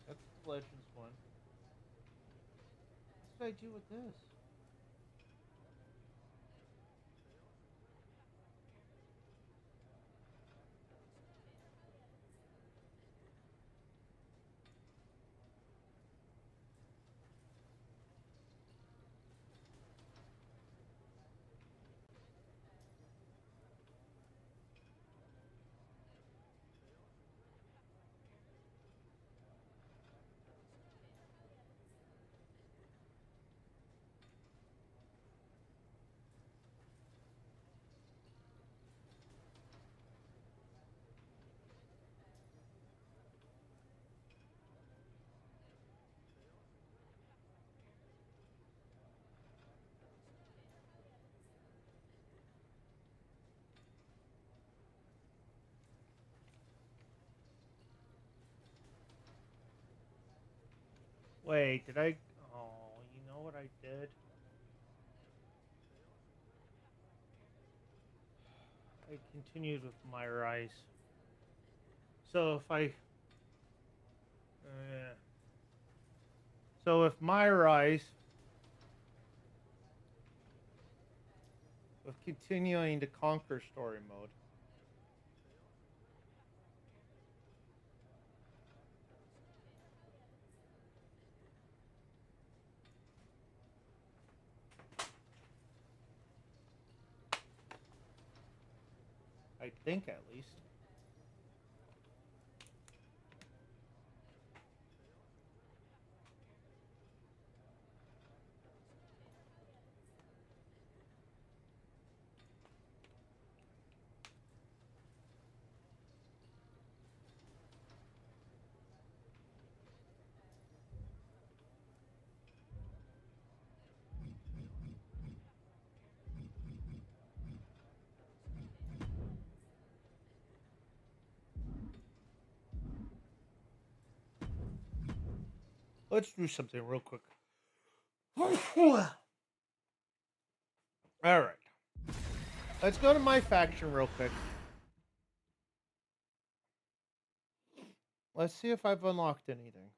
That's the Legends one. What did I do with this? Wait, did I? Oh, you know what I did? I continued with my rice. So if I... so if my rice... of continuing to conquer story mode. I think, at least. Let's do something real quick. All right. Let's go to my faction real quick. Let's see if I've unlocked anything.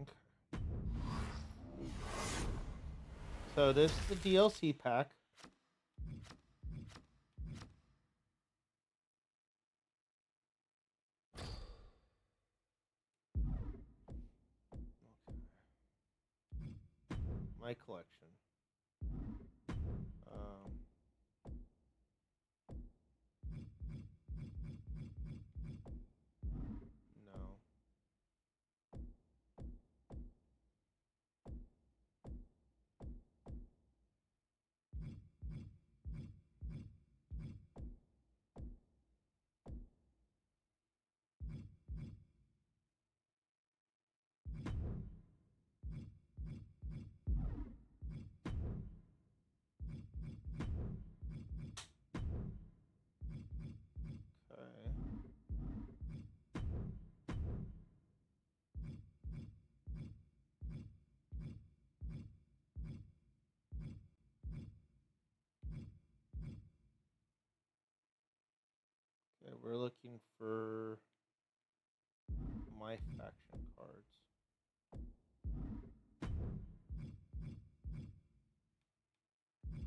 Okay. So this is the DLC pack. My collection. No. Okay, we're looking for my faction cards.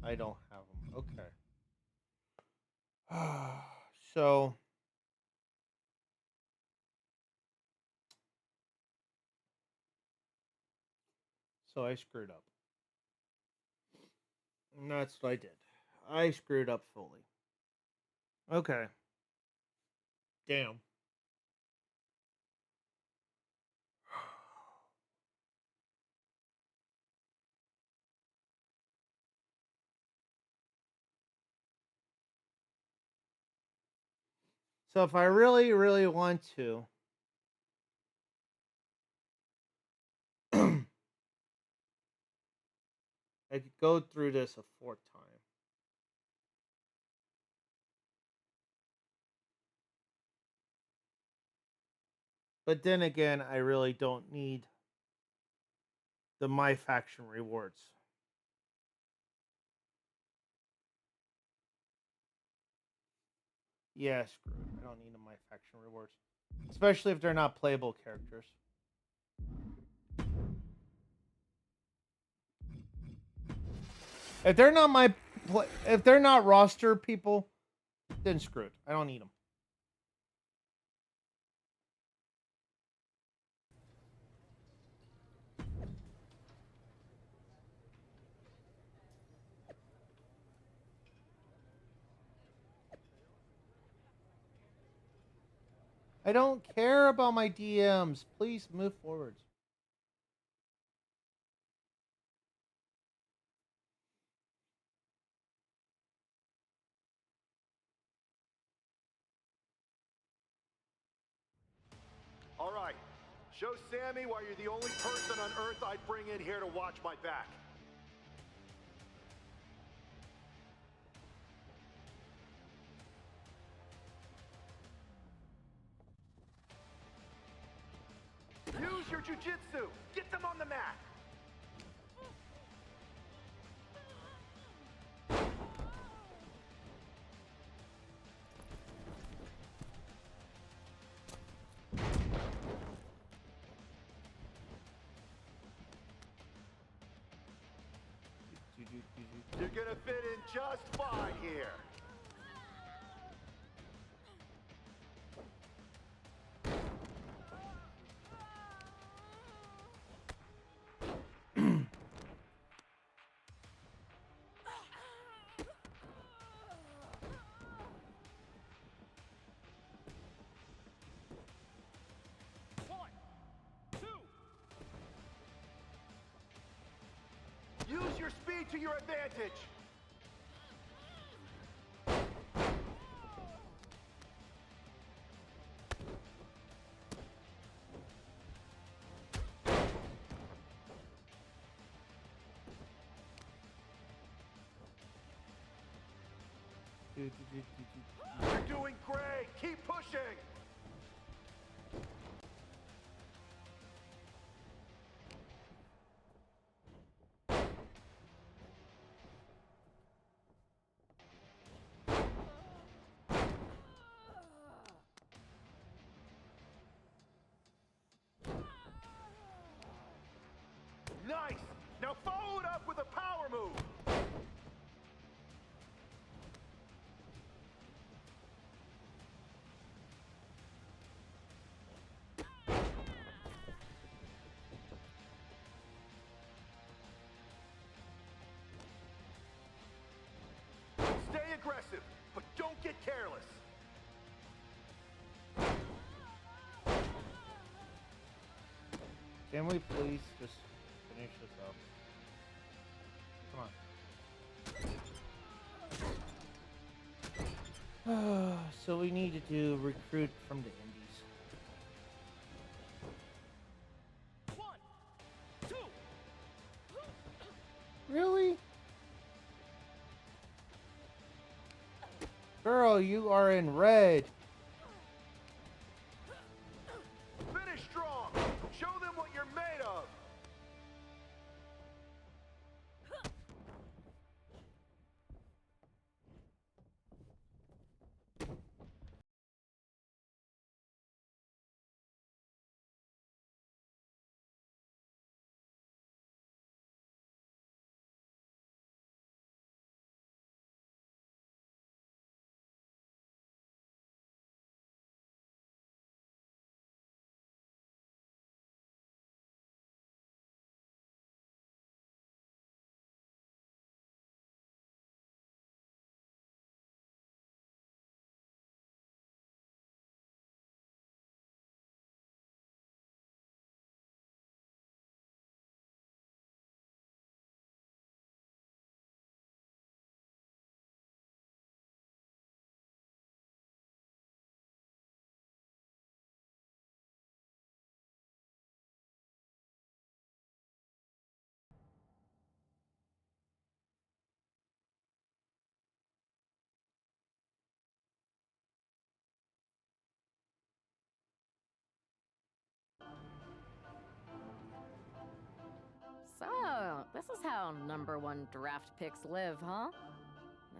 I don't have them. Okay. So I screwed up. And that's what I did. I screwed up fully. Okay. Damn. So if I really, really want to, I could go through this a fourth time. But then again, I really don't need the My Faction rewards. Yeah, screw it. I don't need the My Faction rewards. Especially if they're not playable characters. If they're not roster people, then screw it. I don't need them. I don't care about my DMs. Please move forward. All right. Show Sammy why you're the only person on Earth I'd bring in here to watch my back. Use your jujitsu. Get them on the mat. You're gonna fit in just fine here. Use your speed to your advantage. You're doing great. Keep pushing. Nice! Now follow it up with a power move! Stay aggressive, but don't get careless. Can we please just finish this up? Come on. So we need to do recruit from the indies. 1, 2. Really? Girl, you are in red. Finish strong. Show them what you're made of. So, this is how #1 draft picks live, huh?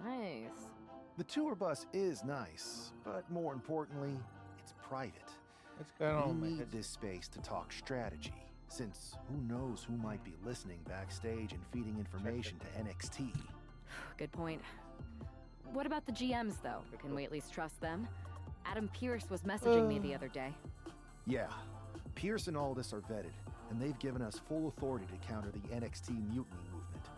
Nice. The tour bus is nice, but more importantly, it's private. What's going on, We man? need this space to talk strategy, since who knows who might be listening backstage and feeding information to NXT. Good point. What about the GMs, though? Can we at least trust them? Adam Pearce was messaging me the other day. Yeah, Pierce and Aldis are vetted, and they've given us full authority to counter the NXT mutiny movement.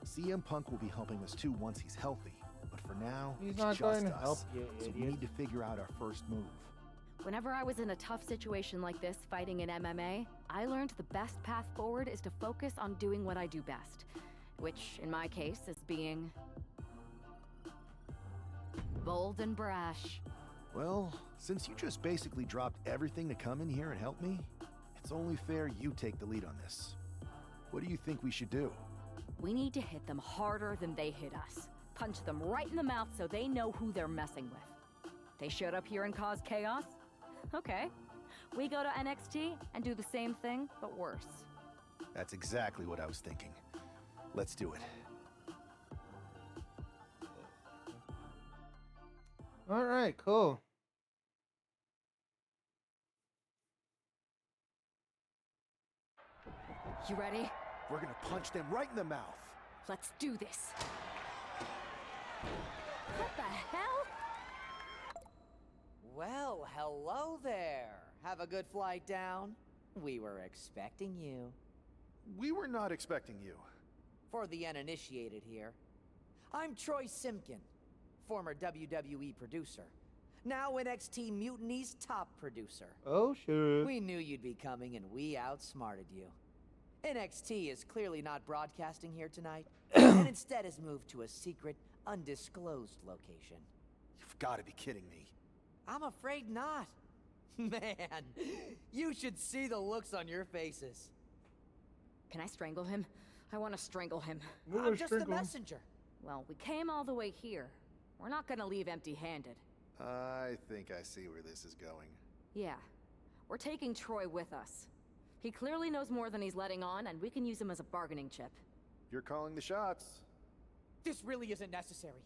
CM Punk will be helping us too once he's healthy, but for now, He's it's not just going to us, help you, so we idiot. need to figure out our first move. Whenever I was in a tough situation like this fighting in MMA, I learned the best path forward is to focus on doing what I do best. Which, in my case, is being bold and brash. Well, since you just basically dropped everything to come in here and help me, it's only fair you take the lead on this. What do you think we should do? We need to hit them harder than they hit us. Punch them right in the mouth so they know who they're messing with. They showed up here and caused chaos? Okay. We go to NXT and do the same thing, but worse. That's exactly what I was thinking. Let's do it. All right, cool. You ready? We're gonna punch them right in the mouth. Let's do this. What the hell? Well, hello there. Have a good flight down. We were expecting you. We were not expecting you. For the uninitiated here, I'm Troy Simpkin, former WWE producer. Now NXT Mutiny's top producer. Oh, shit. We knew you'd be coming and we outsmarted you. NXT is clearly not broadcasting here tonight, and instead has moved to a secret, undisclosed location. You've got to be kidding me. I'm afraid not. Man, you should see the looks on your faces. Can I strangle him? I want to strangle him. I'm just a messenger. Well, we came all the way here. We're not gonna leave empty-handed. I think I see where this is going. Yeah. We're taking Troy with us. He clearly knows more than he's letting on, and we can use him as a bargaining chip. You're calling the shots. This really isn't necessary.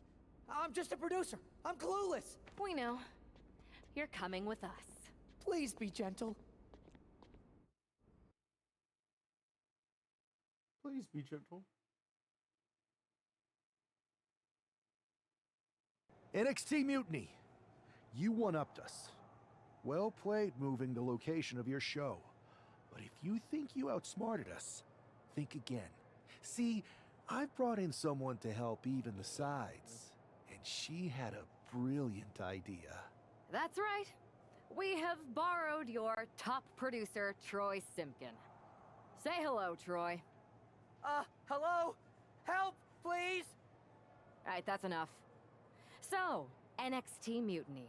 I'm just a producer. I'm clueless. We know. You're coming with us. Please be gentle. Please be gentle. NXT Mutiny. You one-upped us. Well played moving the location of your show. But if you think you outsmarted us, think again. See, I've brought in someone to help even the sides, and she had a brilliant idea. That's right. We have borrowed your top producer, Troy Simpkin. Say hello, Troy. Hello? Help, please? All right, that's enough. So, NXT Mutiny.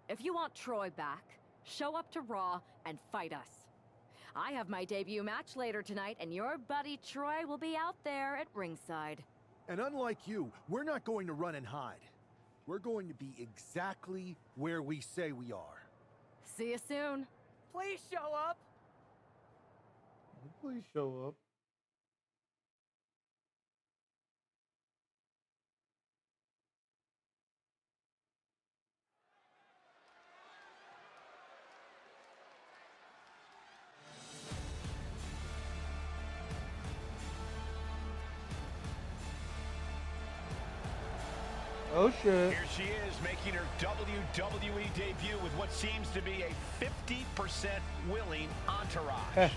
If you want Troy back, show up to Raw and fight us. I have my debut match later tonight, and your buddy Troy will be out there at ringside. And unlike you, we're not going to run and hide. We're going to be exactly where we say we are. See you soon. Please show up. Please show up. Oh shit. Here she is making her WWE debut with what seems to be a 50% willing entourage.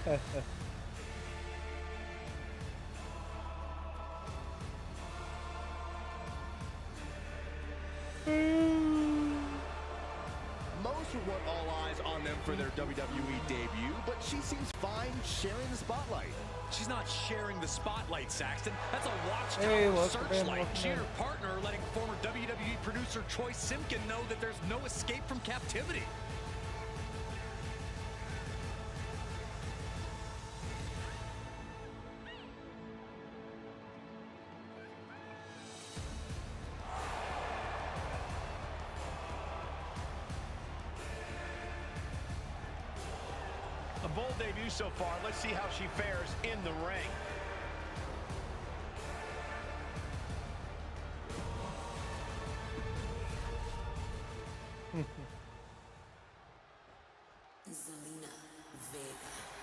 Most would want all eyes on them for their WWE debut, but she seems fine sharing the spotlight. She's not sharing the spotlight, Saxton. That's a watchtower searchlight. She and her partner are letting former WWE producer Troy Simpkin know that there's no escape from captivity. A bold debut so far. Let's see how she fares in the ring.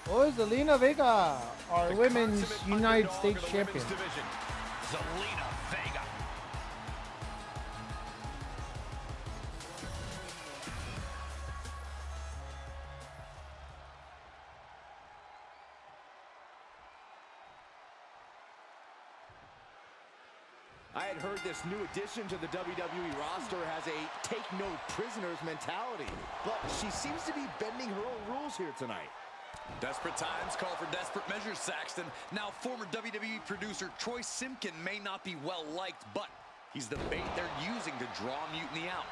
Oh, Zelina Vega, our women's United States champion. Zelina Vega. I had heard this new addition to the WWE roster has a take-no-prisoners mentality, but she seems to be bending her own rules here tonight. Desperate times call for desperate measures, Saxton. Now, former WWE producer Troy Simpkin may not be well-liked, but he's the bait they're using to draw Mutiny out.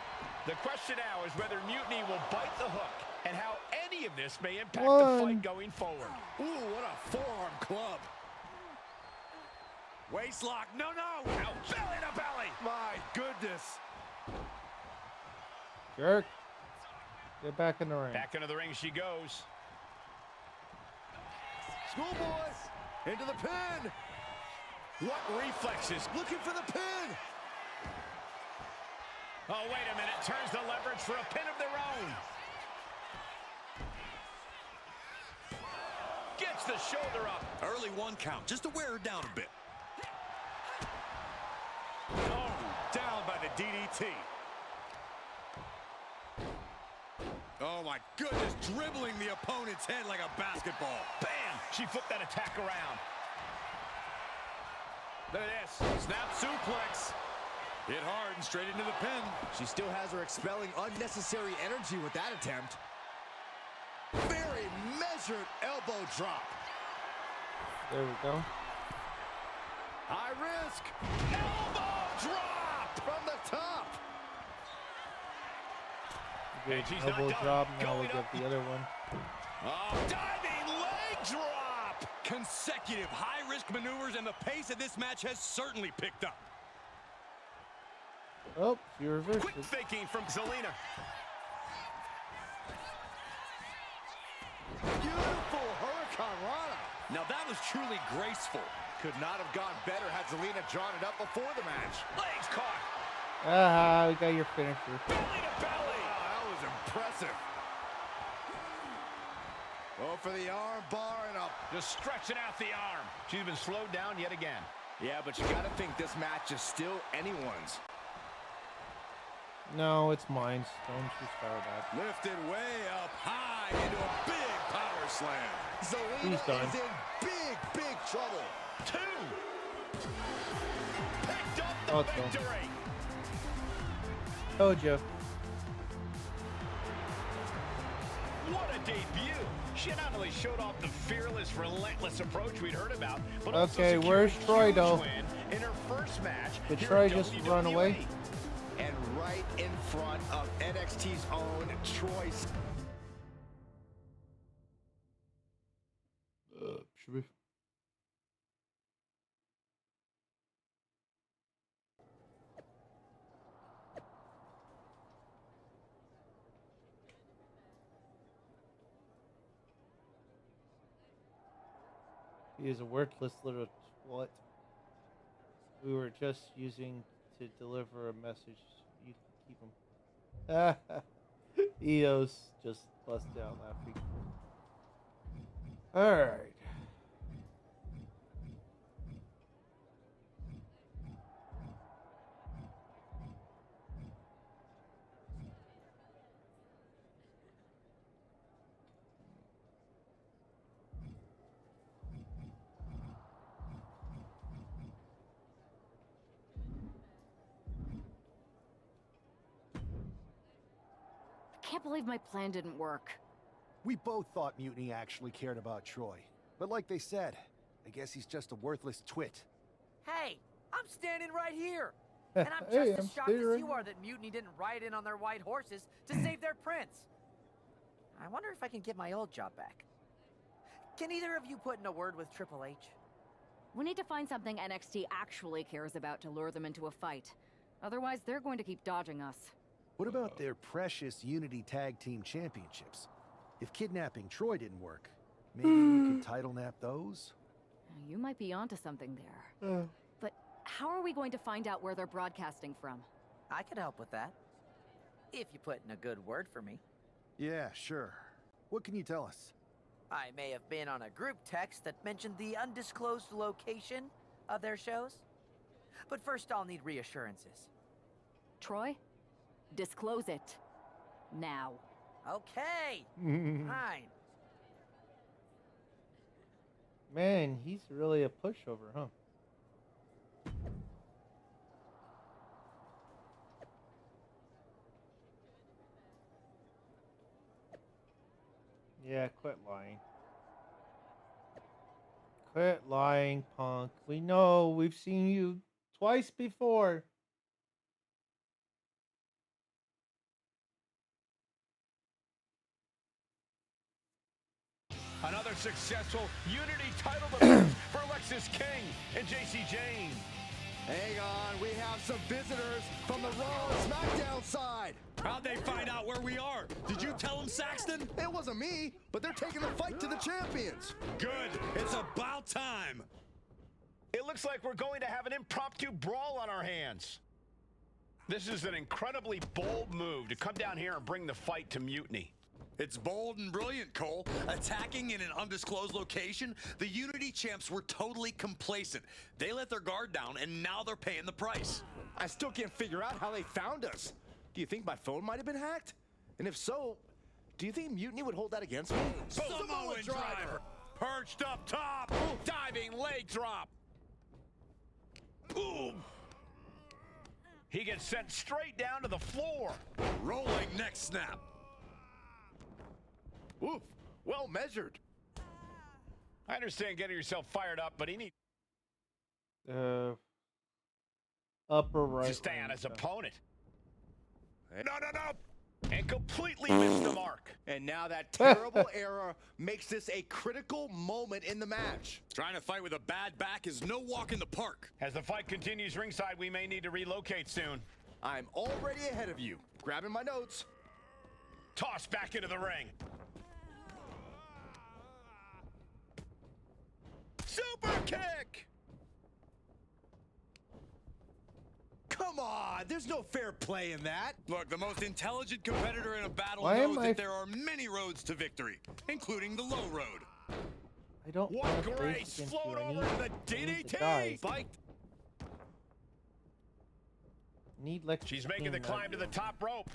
The question now is whether Mutiny will bite the hook and how any of this may impact the fight going forward. Ooh, what a forearm club. Waistlock, no. Ouch. Belly to belly. My goodness. Jerk. Get back in the ring. Back into the ring she goes. Schoolboys into the pin. What reflexes? Looking for the pin. Oh, wait a minute. Turns the leverage for a pin of their own. Gets the shoulder up. Early 1 count, just to wear her down a bit. Oh, down by DDT. Oh my goodness, dribbling the opponent's head like a basketball. Bam! She flipped that attack around. Look at this, snap suplex. Hit hard and straight into the pin. She still has her expelling unnecessary energy with that attempt. Very measured elbow drop. There we go. High risk. Elbow drop from the top. Good elbow drop. Now we get the other one. Oh, diving leg drop. Consecutive high-risk maneuvers, and the pace of this match has certainly picked up. Oh, she reversed Quick it. thinking from Zelina. Beautiful Hurricanrana. Now that was truly graceful. Could not have gone better had Zelina drawn it up before the match. Legs caught. Ah, we got your finisher. Belly to belly. Oh, that was impressive. Go for the arm bar and up. Just stretching out the arm. She's been slowed down yet again. Yeah, but you gotta think this match is still anyone's. No, it's mine. Don't you start that. Lifted way up high into a big power slam. Zelina is in big, big trouble. 2. Picked up the Also. victory. Told you. What a debut. She not only showed off the fearless, relentless approach we'd heard about, but Okay, also where's secured a Troy, huge though? win in her first match. Did here Troy in just WWE. run away? And right in front of NXT's own Troy. Should we? He is a worthless little twat. We were just using to deliver a message. You can keep him. EOS just busted out laughing. Alright. I can't believe my plan didn't work. We both thought Mutiny actually cared about Troy. But like they said, I guess he's just a worthless twit. Hey, I'm standing right here. And I'm just Hey, as I'm shocked as staring. you are that Mutiny didn't ride in on their white horses to save their prince. I wonder if I can get my old job back. Can either of you put in a word with Triple H? We need to find something NXT actually cares about to lure them into a fight. Otherwise, they're going to keep dodging us. What about their precious Unity Tag Team Championships? If kidnapping Troy didn't work, maybe we could title nap those? You might be onto something there. But how are we going to find out where they're broadcasting from? I could help with that. If you put in a good word for me. Yeah, sure. What can you tell us? I may have been on a group text that mentioned the undisclosed location of their shows. But first I'll need reassurances. Troy? Disclose it. Now. Okay. Fine. Man, he's really a pushover, huh? Yeah, quit lying. Quit lying, punk. We know. We've seen you twice before. Another successful Unity title defense for Alexis King and JC Jane. Hang on, we have some visitors from the Raw and SmackDown side. How'd they find out where we are? Did you tell them, Saxton? It wasn't me, but they're taking the fight to the champions. Good. It's about time. It looks like we're going to have an impromptu brawl on our hands. This is an incredibly bold move to come down here and bring the fight to Mutiny. It's bold and brilliant, Cole. Attacking in an undisclosed location, the Unity champs were totally complacent. They let their guard down, and now they're paying the price. I still can't figure out how they found us. Do you think my phone might have been hacked? And if so, do you think Mutiny would hold that against me? Samoan driver. Perched up top. Diving leg drop. Ooh. He gets sent straight down to the floor. Rolling neck snap. Oof, well measured. I understand getting yourself fired up, but he needs upper right to stay on his stuff. opponent. No. And completely missed the mark. And now that terrible error makes this a critical moment in the match. Trying to fight with a bad back is no walk in the park. As the fight continues ringside, we may need to relocate soon. I'm already ahead of you. Grabbing my notes. Toss back into the ring. Super kick! Come on, there's no fair play in that. Look, the most intelligent competitor in a battle Why knows am I- that there are many roads to victory, including the low road. I don't What want to grace! race against Float you. I over need, to the I need to die. DDT! Fight! Need Lex She's making the King, climb to the top rope.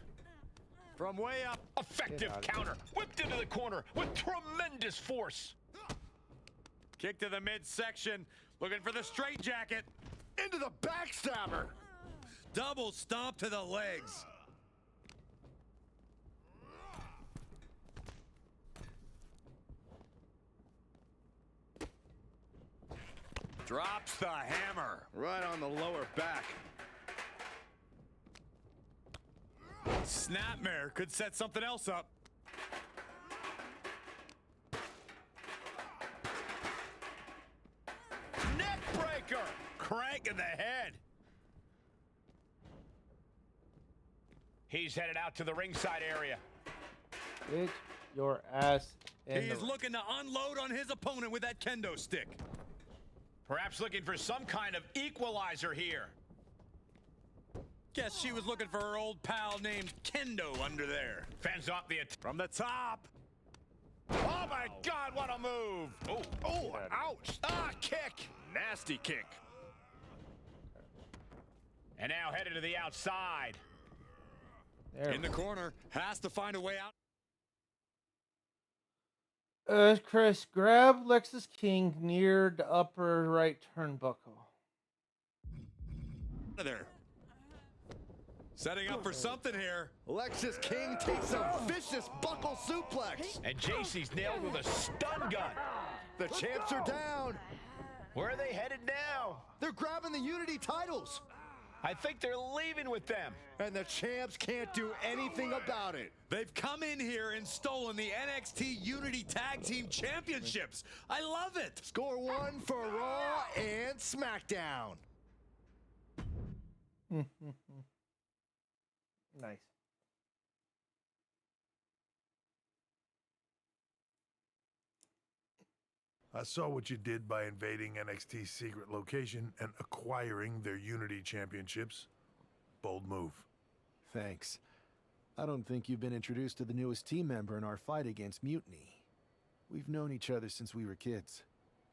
From way up. Effective Get out of counter. Whipped into the corner with tremendous force. Kick to the midsection. Looking for the straight jacket. Into the backstabber. Double stomp to the legs. Drops the hammer. Right on the lower back. Snapmare could set something else up. Neck breaker. Crank in the head. He's headed out to the ringside area. Get your ass in He the is looking to unload on his opponent with that kendo stick. Perhaps looking for some kind of equalizer here. Guess she was looking for her old pal named Kendo under there. Fends off the From the top. Oh my God, what a move! Oh, ouch. Ah, kick. Nasty kick. And now headed to the outside. There In the corner. Has to find a way out. Chris, grab Lexus King near the upper right turnbuckle. Out of there. Setting up for something here. Lexus King takes a vicious buckle suplex. And JC's nailed with a stun gun. The champs are down. Where are they headed now? They're grabbing the Unity titles. I think they're leaving with them. And the champs can't do anything about it. They've come in here and stolen the NXT Unity Tag Team Championships. I love it. Score one for Raw and SmackDown. Nice. I saw what you did by invading NXT's secret location and acquiring their Unity championships. Bold move. Thanks. I don't think you've been introduced to the newest team member in our fight against Mutiny. We've known each other since we were kids.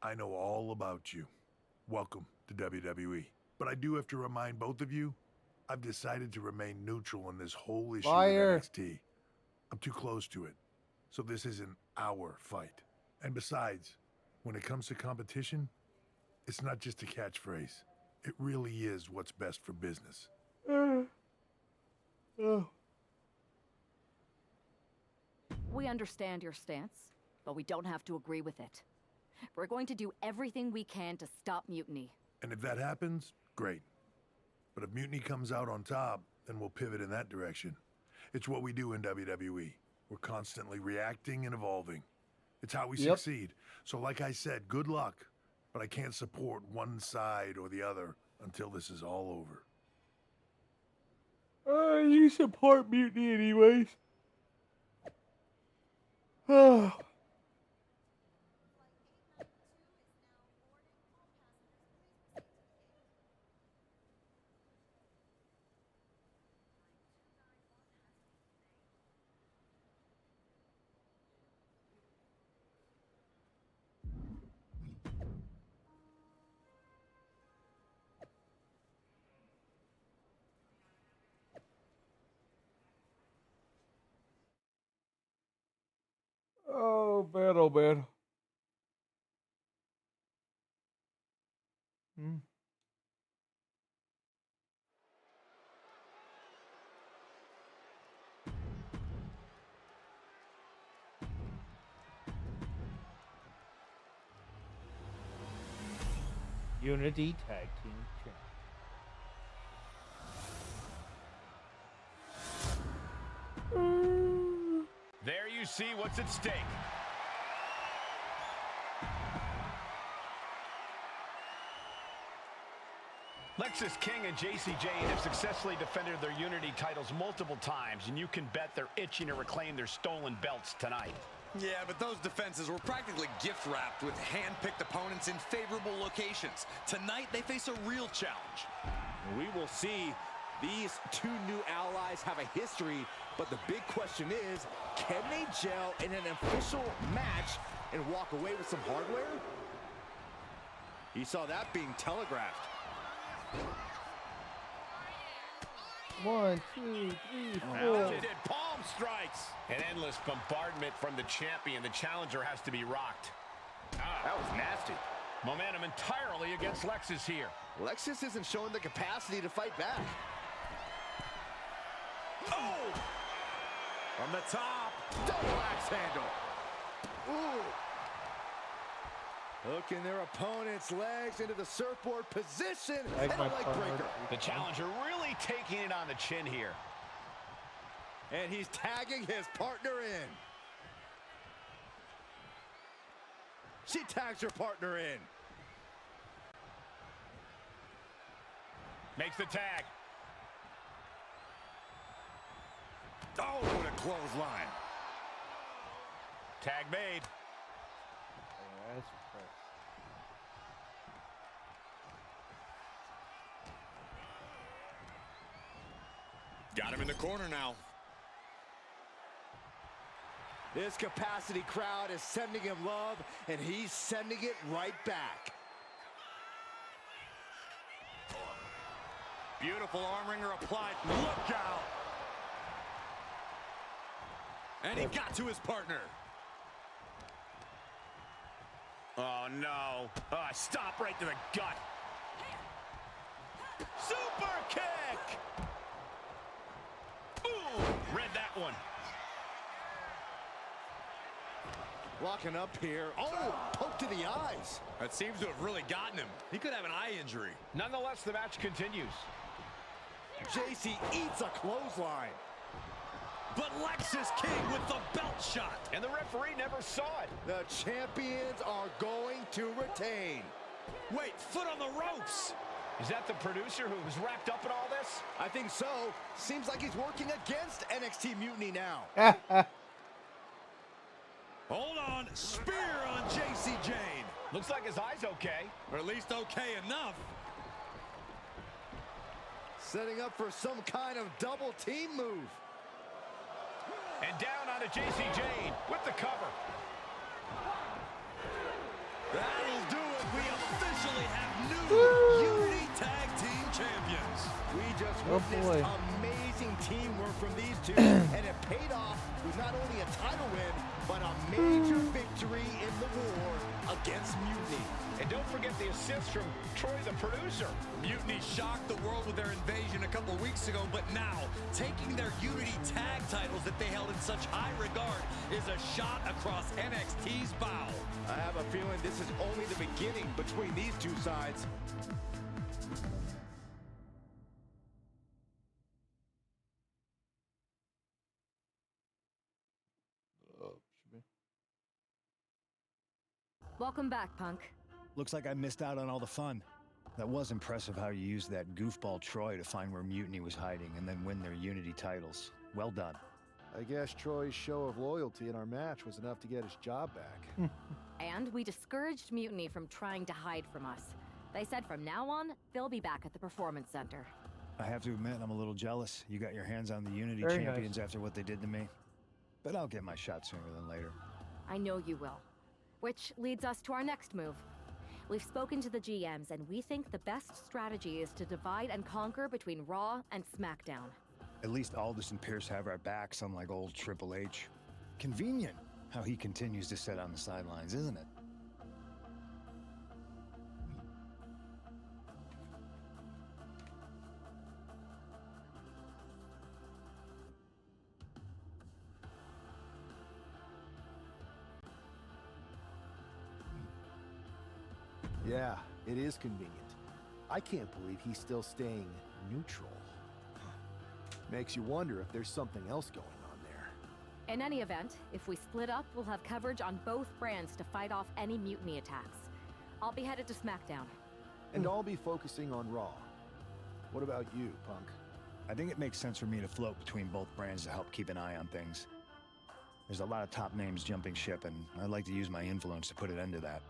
I know all about you. Welcome to WWE. But I do have to remind both of you, I've decided to remain neutral in this whole issue Liar. with NXT. I'm too close to it. So this isn't our fight. And besides, when it comes to competition, it's not just a catchphrase. It really is what's best for business. We understand your stance, but we don't have to agree with it. We're going to do everything we can to stop Mutiny. And if that happens, great. But if Mutiny comes out on top, then we'll pivot in that direction. It's what we do in WWE. We're constantly reacting and evolving. It's how we succeed. So like I said, good luck. But I can't support one side or the other until this is all over. You support Mutiny anyways. Oh. Oh, bad, oh, bad. Unity Tag Team Champion. There you see what's at stake. Lexis King and Jacy Jayne have successfully defended their Unity titles multiple times, and you can bet they're itching to reclaim their stolen belts tonight. Yeah, but those defenses were practically gift-wrapped with hand-picked opponents in favorable locations. Tonight, they face a real challenge. We will see. These two new allies have a history, but the big question is, can they gel in an official match and walk away with some hardware? He saw that being telegraphed. 1, 2, 3, 4. Mounted palm strikes. An endless bombardment from the champion. The challenger has to be rocked. That was nasty. Momentum entirely against Lexis here. Lexis isn't showing the capacity to fight back. Oh! From the top. Double axe handle. Ooh. Hooking their opponent's legs into the surfboard position. And a leg breaker. The challenger really taking it on the chin here. And he's tagging his partner in. She tags her partner in. Makes the tag. Oh, what a clothesline. Tag made. Got him in the corner now. This capacity crowd is sending him love, and he's sending it right back. Beautiful arm wringer applied. Look out! And he got to his partner. Oh, no. Stop right to the gut. Super kick! Ooh, read that one. Locking up here. Oh, poke to the eyes. That seems to have really gotten him. He could have an eye injury. Nonetheless, the match continues. Jacy eats a clothesline. But Lexis King with the belt shot. And the referee never saw it. The champions are going to retain. Wait, foot on the ropes. Is that the producer who was wrapped up in all this? I think so. Seems like he's working against NXT Mutiny now. Hold on. Spear on Jacy Jayne. Looks like his eye's okay. Or at least okay enough. Setting up for some kind of double team move. And down onto Jacy Jayne with the cover. That'll do it. We officially have new Unity Tag Team Champions. We just witnessed amazing teamwork from these two, and it paid off with not only a title win, but a major victory in the war against Mutiny. And don't forget the assist from Troy, the producer. Mutiny shocked the world with their invasion a couple weeks ago, but now, taking their Unity tag titles that they held in such high regard is a shot across NXT's bow. I have a feeling this is only the beginning between these two sides. Welcome back, Punk. Looks like I missed out on all the fun. That was impressive how you used that goofball Troy to find where Mutiny was hiding and then win their Unity titles. Well done. I guess Troy's show of loyalty in our match was enough to get his job back. And we discouraged Mutiny from trying to hide from us. They said from now on, they'll be back at the Performance Center. I have to admit, I'm a little jealous. You got your hands on the Unity Very champions nice. after what they did to me. But I'll get my shot sooner than later. I know you will. Which leads us to our next move. We've spoken to the GMs, and we think the best strategy is to divide and conquer between Raw and SmackDown. At least Aldis and Pierce have our backs, unlike old Triple H. Convenient. how he continues to sit on the sidelines, isn't it? Yeah, it is convenient. I can't believe he's still staying neutral. Makes you wonder if there's something else going on there. In any event, if we split up, we'll have coverage on both brands to fight off any mutiny attacks. I'll be headed to SmackDown. And I'll be focusing on Raw. What about you, Punk? I think it makes sense for me to float between both brands to help keep an eye on things. There's a lot of top names jumping ship, and I'd like to use my influence to put an end to that.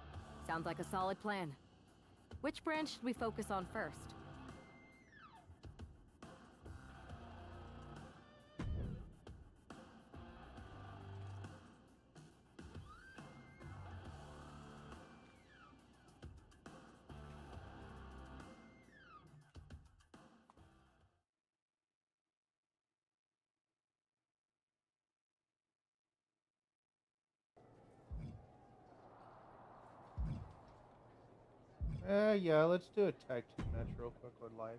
Sounds like a solid plan. Which brand should we focus on first? Yeah, let's do a tag team match real quick with live.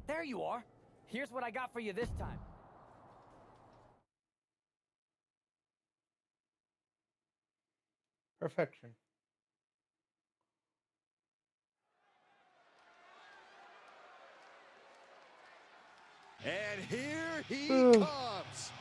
There you are. Here's what I got for you this time. Perfection. And here he comes.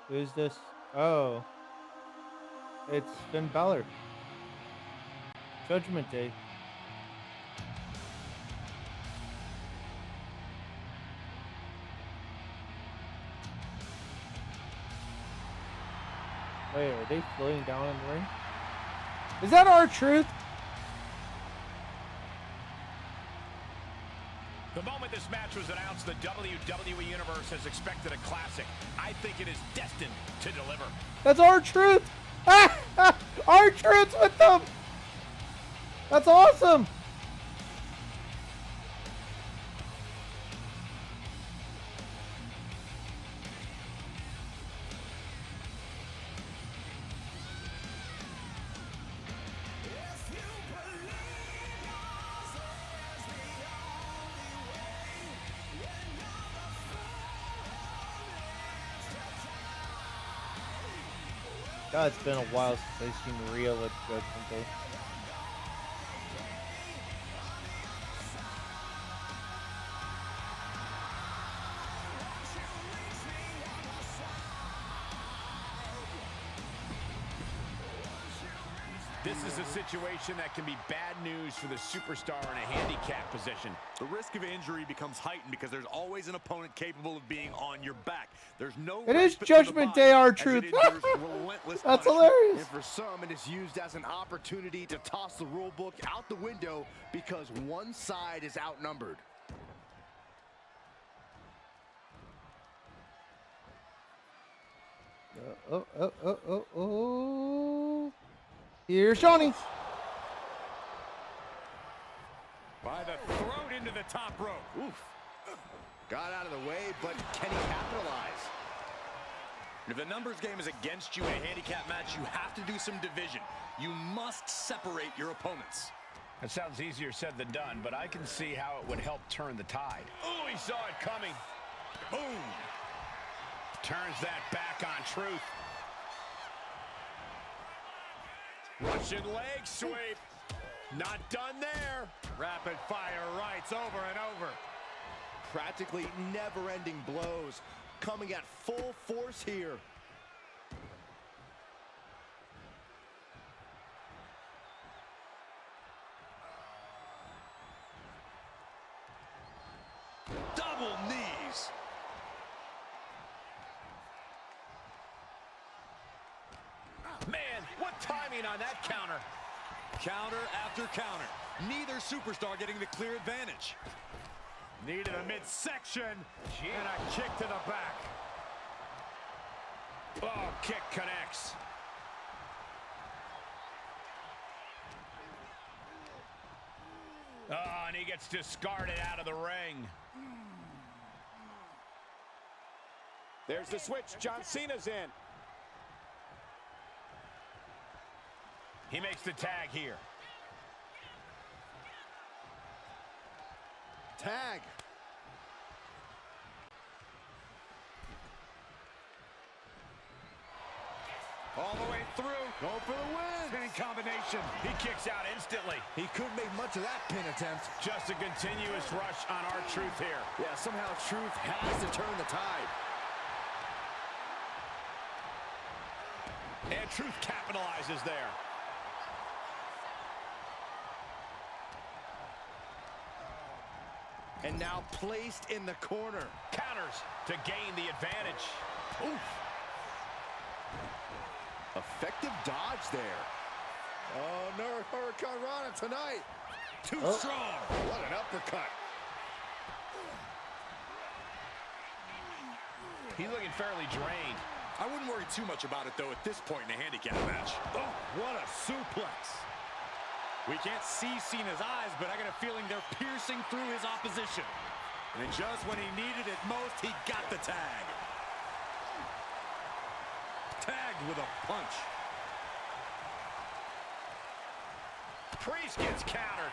Who's this? Oh. It's Finn Balor. Judgment Day. Wait, are they floating down in the ring? Is that R-Truth? The moment this match was announced, the WWE Universe has expected a classic. I think it is destined to deliver. That's R-Truth! R-Truth's with them! That's awesome! God, it's been a while since I've seen Rhea at Judgment Day. This is a situation that can be bad news for the superstar in a handicap position. The risk of injury becomes heightened because there's always an opponent capable of being on your back. There's no. It is Judgment Day, R-Truth. That's hilarious. And for some, it is used as an opportunity to toss the rule book out the window because one side is outnumbered. Oh. Here's Johnny. By the throat into the top rope. Oof. Got out of the way, but can he capitalize? If the numbers game is against you in a handicap match, you have to do some division. You must separate your opponents. That sounds easier said than done, but I can see how it would help turn the tide. Oh, he saw it coming. Boom. Turns that back on Truth. Russian leg sweep. Not done there. Rapid fire rights over and over. Practically never-ending blows coming at full force here. Double knees. Man, what timing on that counter. Counter after counter. Neither superstar getting the clear advantage. Knee to the midsection. And a kick to the back. Oh, kick connects. Oh, and he gets discarded out of the ring. There's the switch. John Cena's in. He makes the tag here. Tag. All the way through. Going for the win. Spinning combination. He kicks out instantly. He couldn't make much of that pin attempt. Just a continuous rush on R-Truth here. Yeah, somehow Truth has to turn the tide. And Truth capitalizes there. And now placed in the corner. Counters to gain the advantage. Oof. Effective dodge there. Oh, no, Hurricane Rana tonight. Too strong. What an uppercut. He's looking fairly drained. I wouldn't worry too much about it, though, at this point in a handicap match. Oh, what a suplex. We can't see Cena's eyes, but I got a feeling they're piercing through his opposition. And just when he needed it most, he got the tag. Tagged with a punch. Priest gets countered.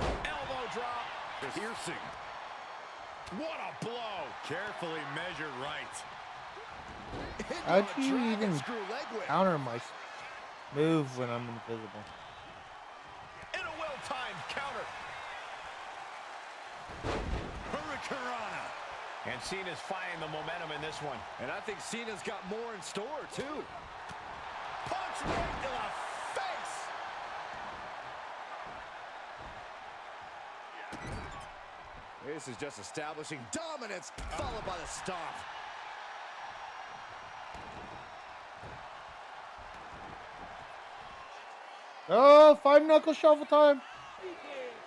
Elbow drop. Piercing. What a blow. Carefully measured right. How do you even counter my move when I'm invisible? In a well-timed counter. Hurricanrana. And Cena's finding the momentum in this one. And I think Cena's got more in store, too. Punch right to the face. This is just establishing dominance, followed by the stomp. Oh, 5-knuckle shuffle time.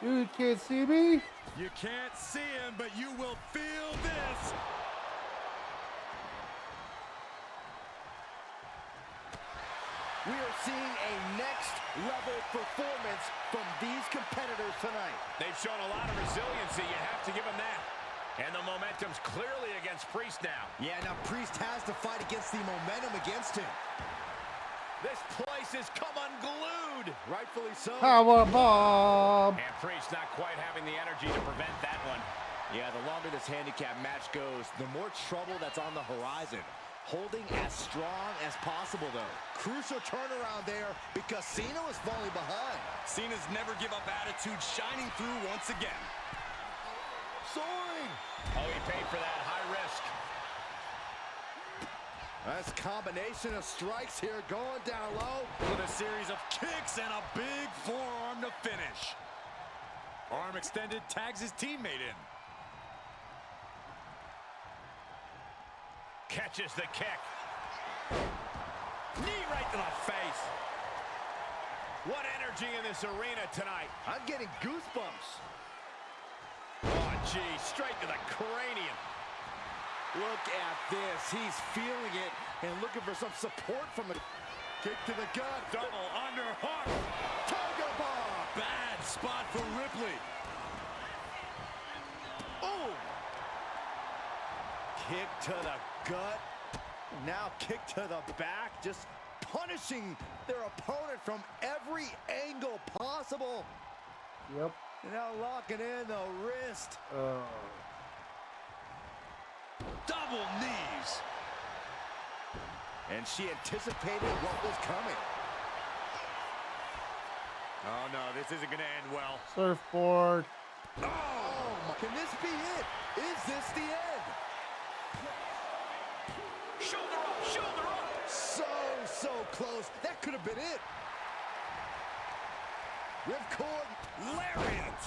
You can't see me. You can't see him, but you will feel this. We are seeing a next-level performance from these competitors tonight. They've shown a lot of resiliency. You have to give them that. And the momentum's clearly against Priest now. Yeah, now Priest has to fight against the momentum against him. This place has come unglued. Rightfully so. Power bomb. And Priest not quite having the energy to prevent that one. Yeah, the longer this handicap match goes, the more trouble that's on the horizon. Holding as strong as possible, though. Crucial turnaround there because Cena was falling behind. Cena's never give up attitude shining through once again. Soaring. Oh, he paid for that high risk. Nice combination of strikes here, going down low. With a series of kicks and a big forearm to finish. Arm extended, tags his teammate in. Catches the kick. Knee right to the face. What energy in this arena tonight. I'm getting goosebumps. Oh, gee, straight to the cranium. Look at this. He's feeling it and looking for some support from the kick to the gut. Double underhook. Tiger bomb. Bad spot for Ripley. Oh! Kick to the gut. Now kick to the back. Just punishing their opponent from every angle possible. Yep. Now locking in the wrist. Double knees. And she anticipated what was coming. Oh, no, this isn't going to end well. Surfboard. Oh, can this be it? Is this the end? Shoulder up, shoulder up. So close. That could have been it. Ripcord lariat.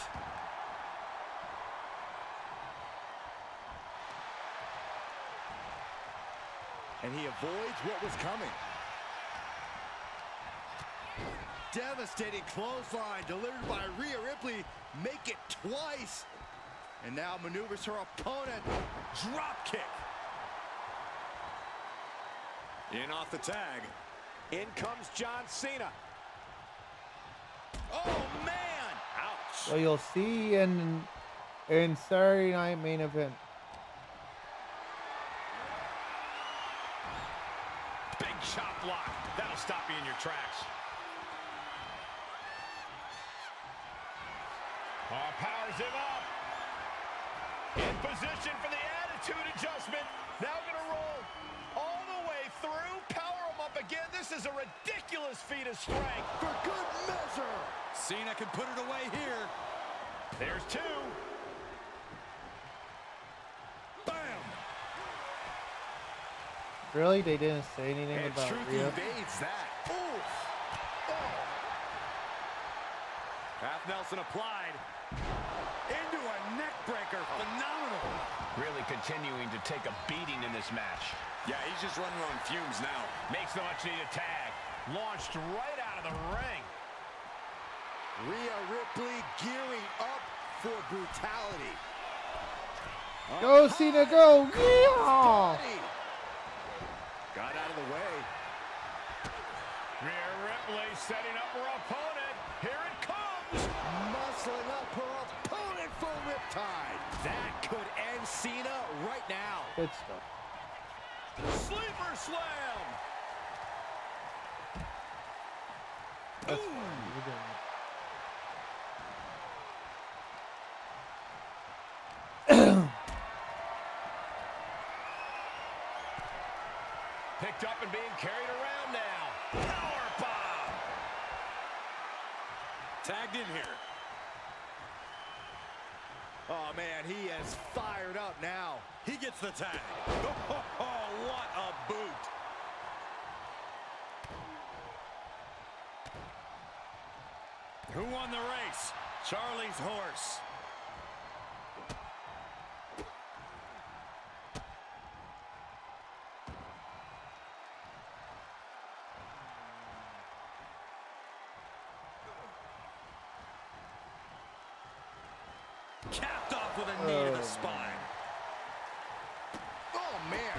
And he avoids what was coming. Devastating clothesline delivered by Rhea Ripley. Make it twice. And now maneuvers her opponent. Drop kick. In off the tag. In comes John Cena. Oh, man! Ouch. So you'll see in Saturday Night Main Event. Big chop block. That'll stop you in your tracks. Powers him up. In position for the attitude adjustment. Now gonna roll all the way through. Power him up again. This is a ridiculous feat of strength. For good measure. Cena can put it away here. There's two. Bam. Really? They didn't say anything And about Truth Rhea? evades that. Oof. Oh. Half Nelson applied. Into a neck breaker. Phenomenal. Really continuing to take a beating in this match. Yeah, he's just running on fumes now. Makes the much-needed tag. Launched right out of the ring. Rhea Ripley gearing up for brutality. Go, Cena, go! Yeah! Got out of the way. Rhea Ripley setting up her opponent. Here it comes. Muscling up her opponent for Riptide. That could end Cena right now. Good stuff. Sleeper slam. That's fine. You're doing it. Picked up and being carried around now. Power bomb. Tagged in here. Oh, man, he is fired up now. He gets the tag. Oh, what a boot. Who won the race? Charlie's horse. Capped off with a knee to the spine. Oh, man.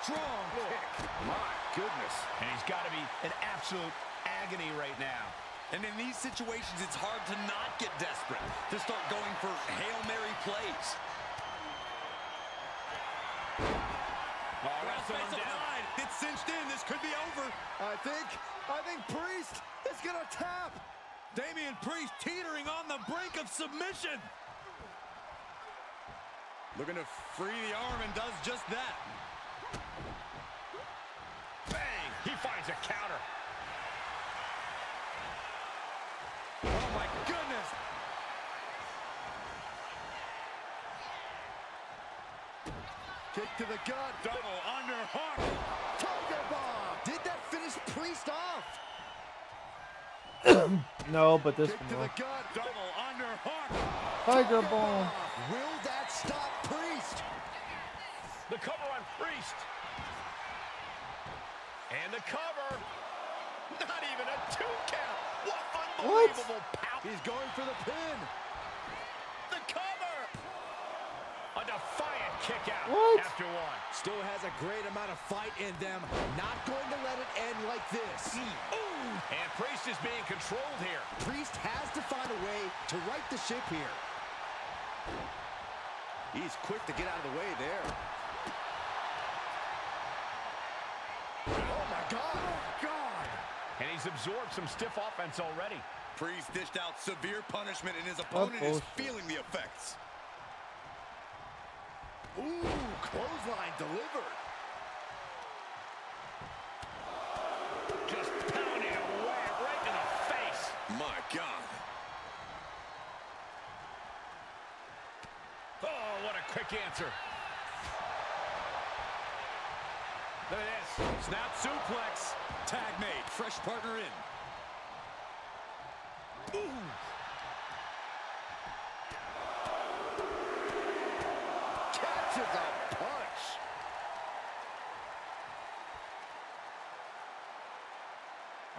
Strong kick. My goodness. And he's got to be in absolute agony right now. And in these situations, it's hard to not get desperate, to start going for Hail Mary plays. Oh, wrestle him down. It's cinched in. This could be over. I think Priest is going to tap. Damian Priest teetering on the brink of submission. Looking to free the arm and does just that. Bang! He finds a counter. Oh, my goodness. Kick to the gut. Double underhook. Tiger bomb. Did that finish Priest off? No, but this Kick to one the will. gut. Double underhook. Tiger bomb. Will that stop Priest? The cover on Priest. And the cover. Not even a 2 count. What unbelievable power. He's going for the pin. The cover. A defiant kick out What? after one. Still has a great amount of fight in them. Not going to let it end like this. Ooh. And Priest is being controlled here. Priest has to find a way to right the ship here. He's quick to get out of the way there. Oh, my God. Oh, God. And he's absorbed some stiff offense already. Priest dished out severe punishment, and his opponent is feeling the effects. Ooh, clothesline delivered. Just pounding away right in the face. My God. Oh, what a quick answer. Look at this. Snap suplex. Tag made. Fresh partner in. Ooh. Catches a punch.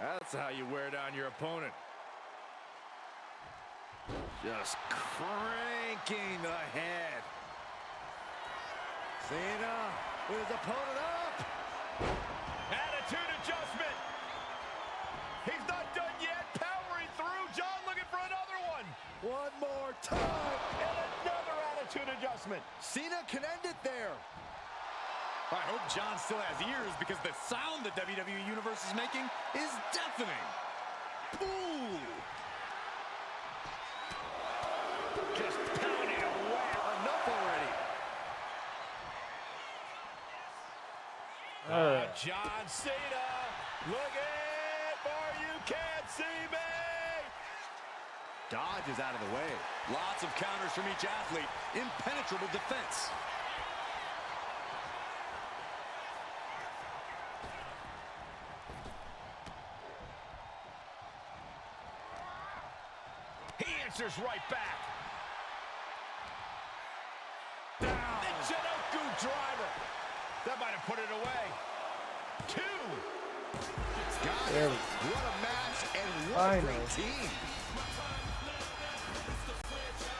That's how you wear down your opponent. Just cranking the head. Cena with his opponent up. Attitude adjustment. He's not done yet. Powering through. John looking for another one. One more time. And another attitude adjustment. Cena can end it there. I hope John still has ears, because the sound the WWE Universe is making is deafening. Ooh. Just pounding away. Enough already. John Cena looking for You Can't See Me. Dodges out of the way. Lots of counters from each athlete. Impenetrable defense. He answers right back. Down. The Jinoku driver. That might have put it away. 2. Got There it. we go. What a match and what a Finally. great team.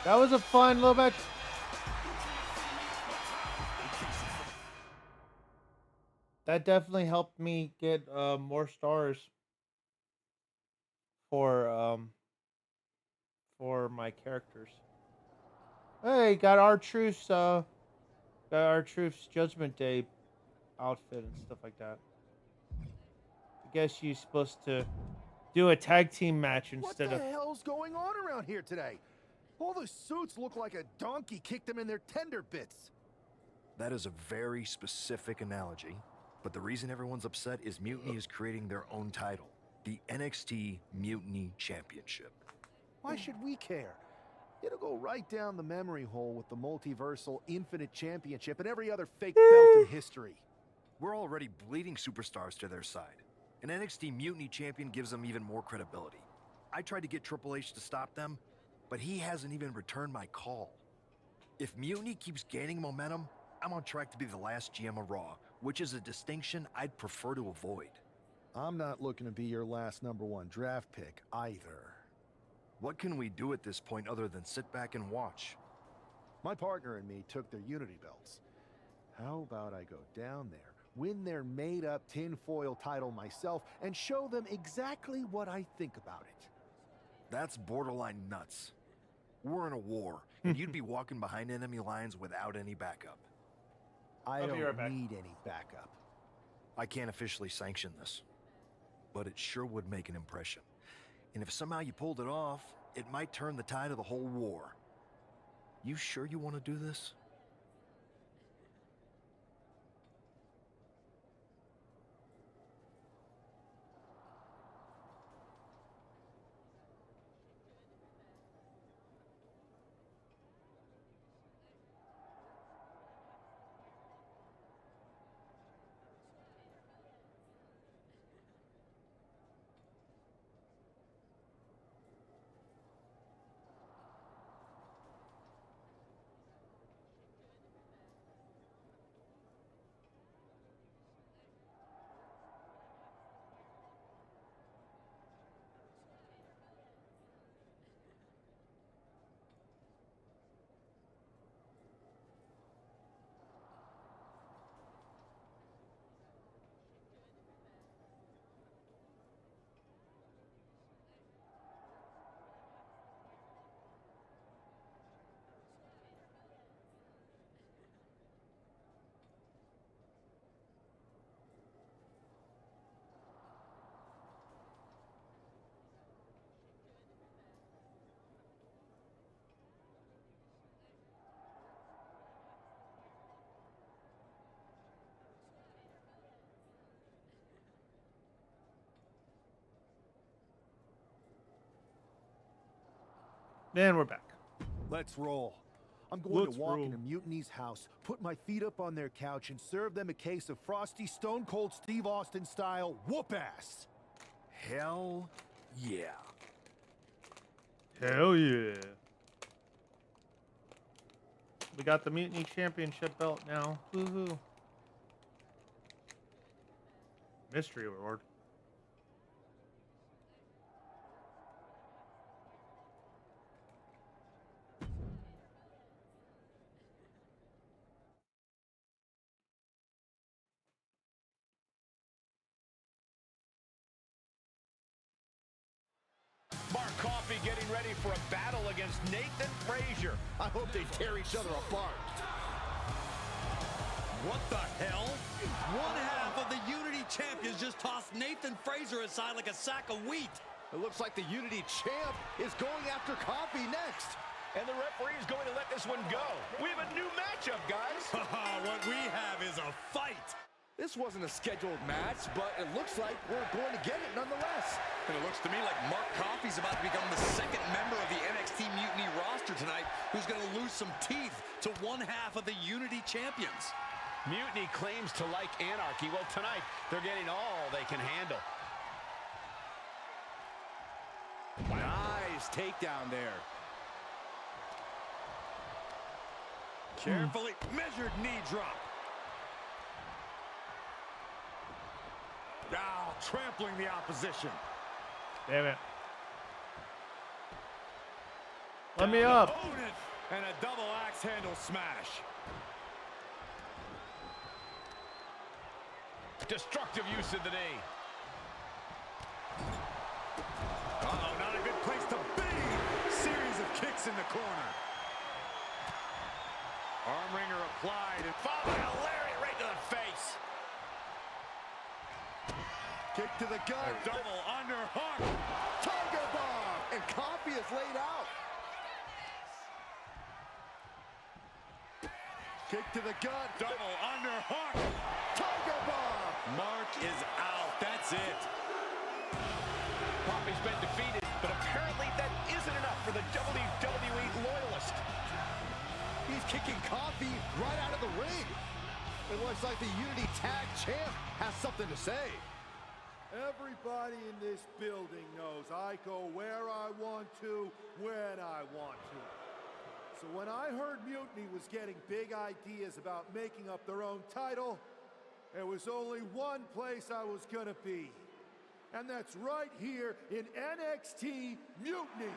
That was a fun little match. That definitely helped me get more stars for my characters. Hey, got R-Truth's Judgment Day outfit and stuff like that. I guess you're supposed to do a tag team match instead What of. the hell's going on around here today? All the suits look like a donkey kicked them in their tender bits. That is a very specific analogy, but the reason everyone's upset is Mutiny is creating their own title, the NXT Mutiny Championship. Why should we care? It'll go right down the memory hole with the Multiversal Infinite Championship and every other fake belt in history. We're already bleeding superstars to their side. An NXT Mutiny champion gives them even more credibility. I tried to get Triple H to stop them, but he hasn't even returned my call. If Mutiny keeps gaining momentum, I'm on track to be the last GM of Raw, which is a distinction I'd prefer to avoid. I'm not looking to be your last #1 draft pick either. What can we do at this point other than sit back and watch? My partner and me took their Unity belts. How about I go down there, win their made-up tinfoil title myself, and show them exactly what I think about it? That's borderline nuts. We're in a war, and you'd be walking behind enemy lines without any backup. I I'll be right don't back. need any backup. I can't officially sanction this, but it sure would make an impression. And if somehow you pulled it off, it might turn the tide of the whole war. You sure you want to do this? And we're back. Let's roll. I'm going Let's to walk roll. into Mutiny's house, put my feet up on their couch, and serve them a case of frosty Stone Cold Steve Austin style whoop ass. Hell yeah. Hell yeah. We got the Mutiny Championship belt now. Woohoo. Mystery reward. Mark Coffey getting ready for a battle against Nathan Frazier. I hope they tear each other apart. What the hell? One half of the Unity champions just tossed Nathan Frazier aside like a sack of wheat. It looks like the Unity champ is going after Coffey next. And the referee is going to let this one go. We have a new matchup, guys. What we have is a fight. This wasn't a scheduled match, but it looks like we're going to get it nonetheless. And it looks to me like Mark Coffey's about to become the second member of the NXT Mutiny roster tonight who's going to lose some teeth to one half of the Unity champions. Mutiny claims to like anarchy. Well, tonight, they're getting all they can handle. Nice takedown there. Carefully measured knee drop. Now trampling the opposition. Damn it. Let me up. Opponent and a double axe handle smash. Destructive use of the knee. Uh-oh, not a good place to be. Series of kicks in the corner. Arm wringer applied and followed by a lariat right to the face. Kick to the gut. Double underhook. Tiger bomb. And Coffey is laid out. Kick to the gut. Double underhook. Tiger bomb. Mark is out. That's it. Coffey's been defeated, but apparently that isn't enough for the WWE loyalist. He's kicking Coffey right out of the ring. It looks like the Unity Tag Champ has something to say. Everybody in this building knows I go where I want to, when I want to. So when I heard Mutiny was getting big ideas about making up their own title, there was only one place I was gonna be. And that's right here in NXT Mutiny.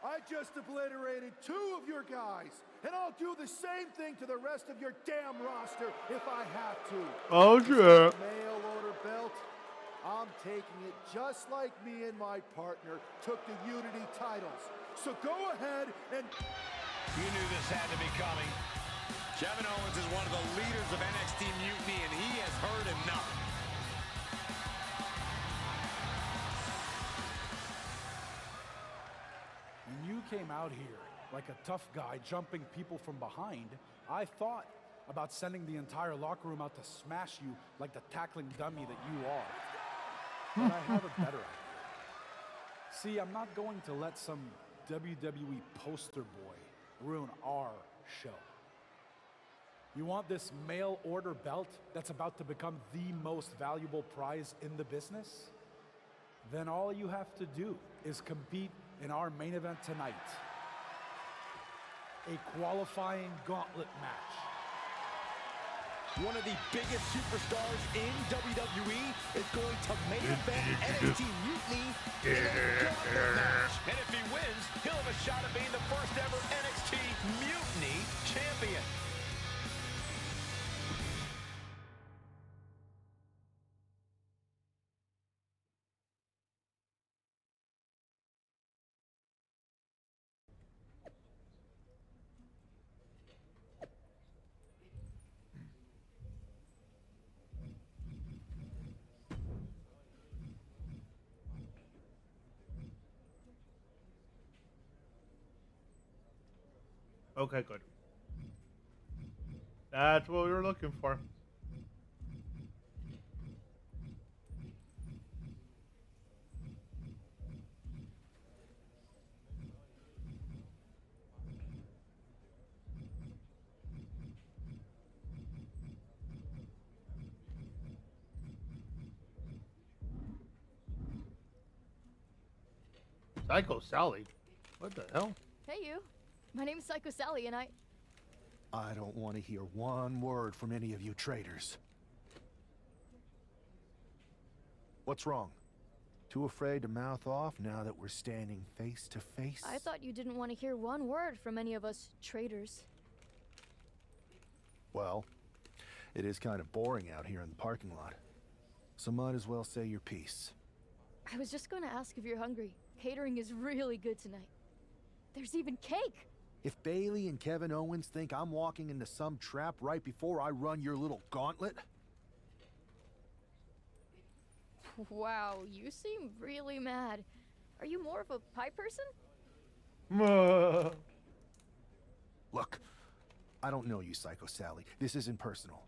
I just obliterated 2 of your guys, and I'll do the same thing to the rest of your damn roster if I have to. Oh, shit. Mail order belt, I'm taking it just like me and my partner took the Unity titles. So go ahead and... You knew this had to be coming. Kevin Owens is one of the leaders of NXT Mutiny, and he has heard enough. When you came out here like a tough guy jumping people from behind, I thought about sending the entire locker room out to smash you like the tackling dummy that you are. But I have a better idea. See, I'm not going to let some WWE poster boy ruin our show. You want this mail order belt that's about to become the most valuable prize in the business? Then all you have to do is compete in our main event tonight. A qualifying gauntlet match. One of the biggest superstars in WWE is going to main event NXT Mutiny in a gauntlet match. And if he wins, he'll have a shot at being the first ever NXT Mutiny champion. Okay, good. That's what we were looking for. Psycho Sally. What the hell? Hey, you. My name's Psycho Sally, and I don't want to hear one word from any of you traitors. What's wrong? Too afraid to mouth off now that we're standing face to face? I thought you didn't want to hear one word from any of us traitors. Well, it is kind of boring out here in the parking lot. So might as well say your piece. I was just going to ask if you're hungry. Catering is really good tonight. There's even cake! If Bailey and Kevin Owens think I'm walking into some trap right before I run your little gauntlet... Wow, you seem really mad. Are you more of a pie person? Look, I don't know you, Psycho Sally. This isn't personal.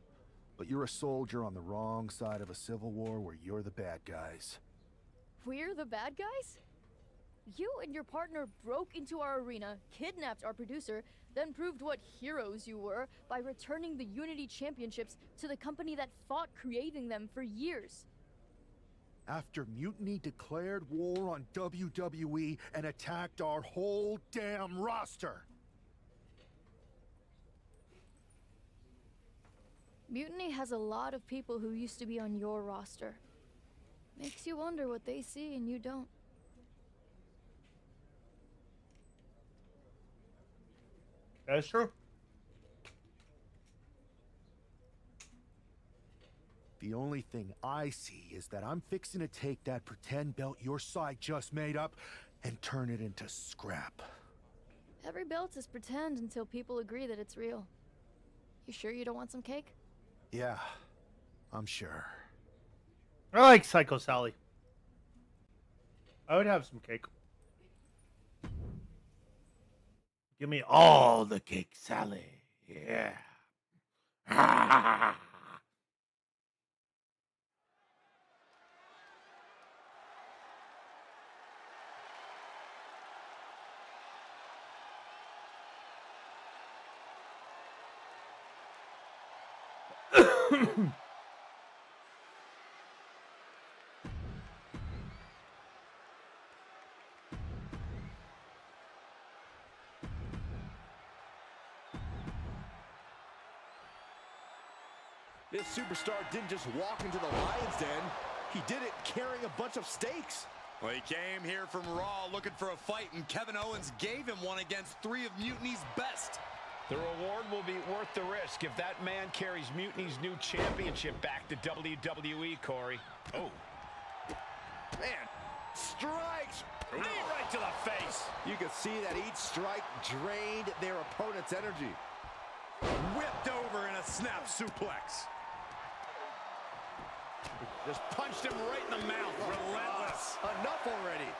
But you're a soldier on the wrong side of a civil war where you're the bad guys. We're the bad guys? You and your partner broke into our arena, kidnapped our producer, then proved what heroes you were by returning the Unity Championships to the company that fought creating them for years. After Mutiny declared war on WWE and attacked our whole damn roster. Mutiny has a lot of people who used to be on your roster. Makes you wonder what they see and you don't. That's true. The only thing I see is that I'm fixing to take that pretend belt your side just made up and turn it into scrap. Every belt is pretend until people agree that it's real. You sure you don't want some cake? Yeah, I'm sure. I like Psycho Sally. I would have some cake. Give me all the cake, Sally. Yeah. This superstar didn't just walk into the Lion's Den. He did it carrying a bunch of stakes. Well, he came here from Raw looking for a fight, and Kevin Owens gave him one against 3 of Mutiny's best. The reward will be worth the risk if that man carries Mutiny's new championship back to WWE, Corey. Oh. Man, strikes! Knee right to the face! You could see that each strike drained their opponent's energy. Whipped over in a snap suplex. Just punched him right in the mouth. Relentless. Enough already.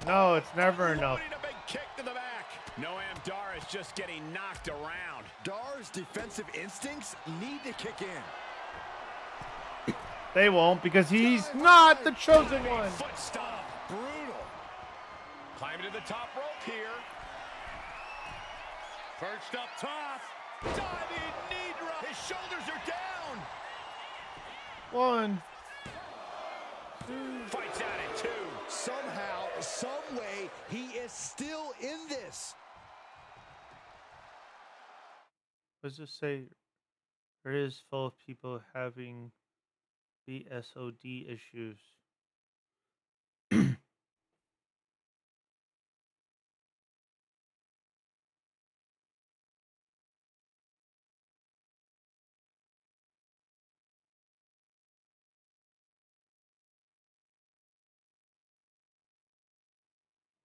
No, it's never enough. A big kick to the back. Noam Dar is just getting knocked around. Dar's defensive instincts need to kick in. They won't because he's not the chosen one. Foot stomp. Brutal. Climbing to the top rope here. Perched up top. Diving knee drop. His shoulders are down. 1, 2. Fights out at 2. Somehow, some way, he is still in this. What does it say? It is full of people having BSOD issues.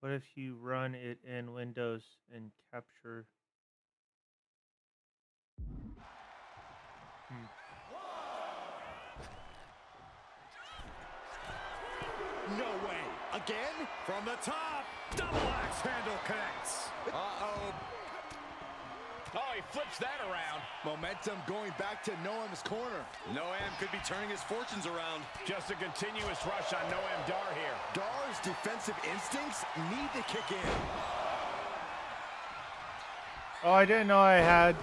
What if you run it in Windows and capture? No way. Again? From the top. Double axe handle connects. Uh-oh. Oh, he flips that around. Momentum going back to Noam's corner. Noam could be turning his fortunes around. Just a continuous rush on Noam Dar here. Dar's defensive instincts need to kick in. Oh, I didn't know I had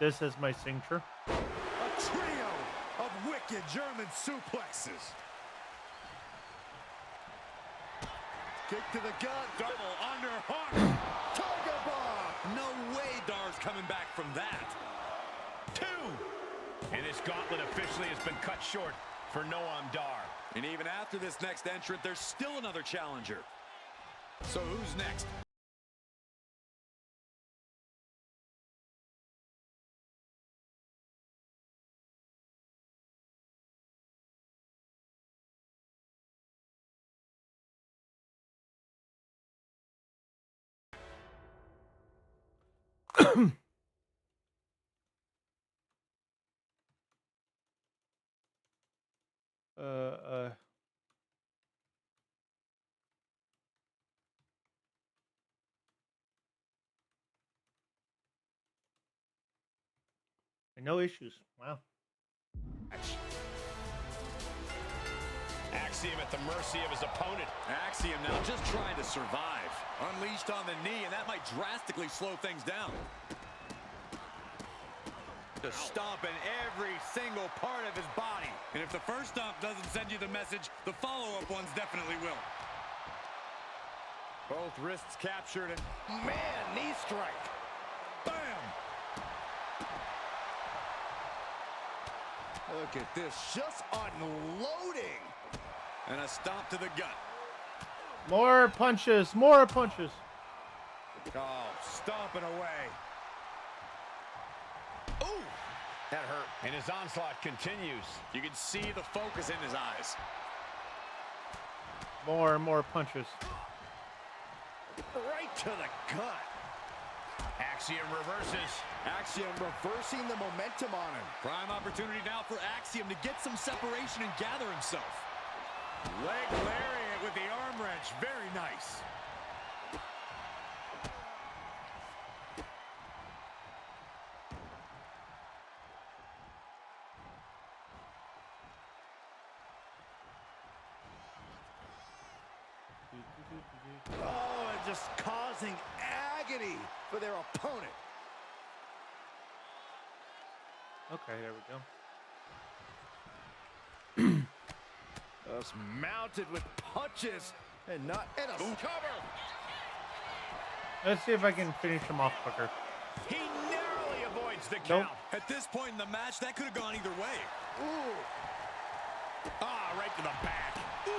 this as my signature. A trio of wicked German suplexes. Kick to the gut. Double underhook. Tiger bomb. No way Dar's coming back from that. 2. And this gauntlet officially has been cut short for Noam Dar. And even after this next entrant, there's still another challenger. So who's next? No issues. Wow. Axiom at the mercy of his opponent. Axiom now just trying to survive. Unleashed on the knee, and that might drastically slow things down. Just stomping every single part of his body. And if the first stomp doesn't send you the message, the follow-up ones definitely will. Both wrists captured and, man, knee strike. Bam! Look at this, just unloading. And a stomp to the gut. More punches, more punches. Oh, stomping away. Ooh, that hurt. And his onslaught continues. You can see the focus in his eyes. More and more punches. Right to the gut. Axiom reverses. Axiom reversing the momentum on him. Prime opportunity now for Axiom to get some separation and gather himself. Leg lariat with the arm wrench. Very nice. Oh, and just causing agony for their opponent. Okay, there we go. Just mounted with punches and not and a cover. Let's see if I can finish him off quicker. He narrowly avoids the count. At this point in the match, that could have gone either way. Ooh. Ah, right to the back. Ooh.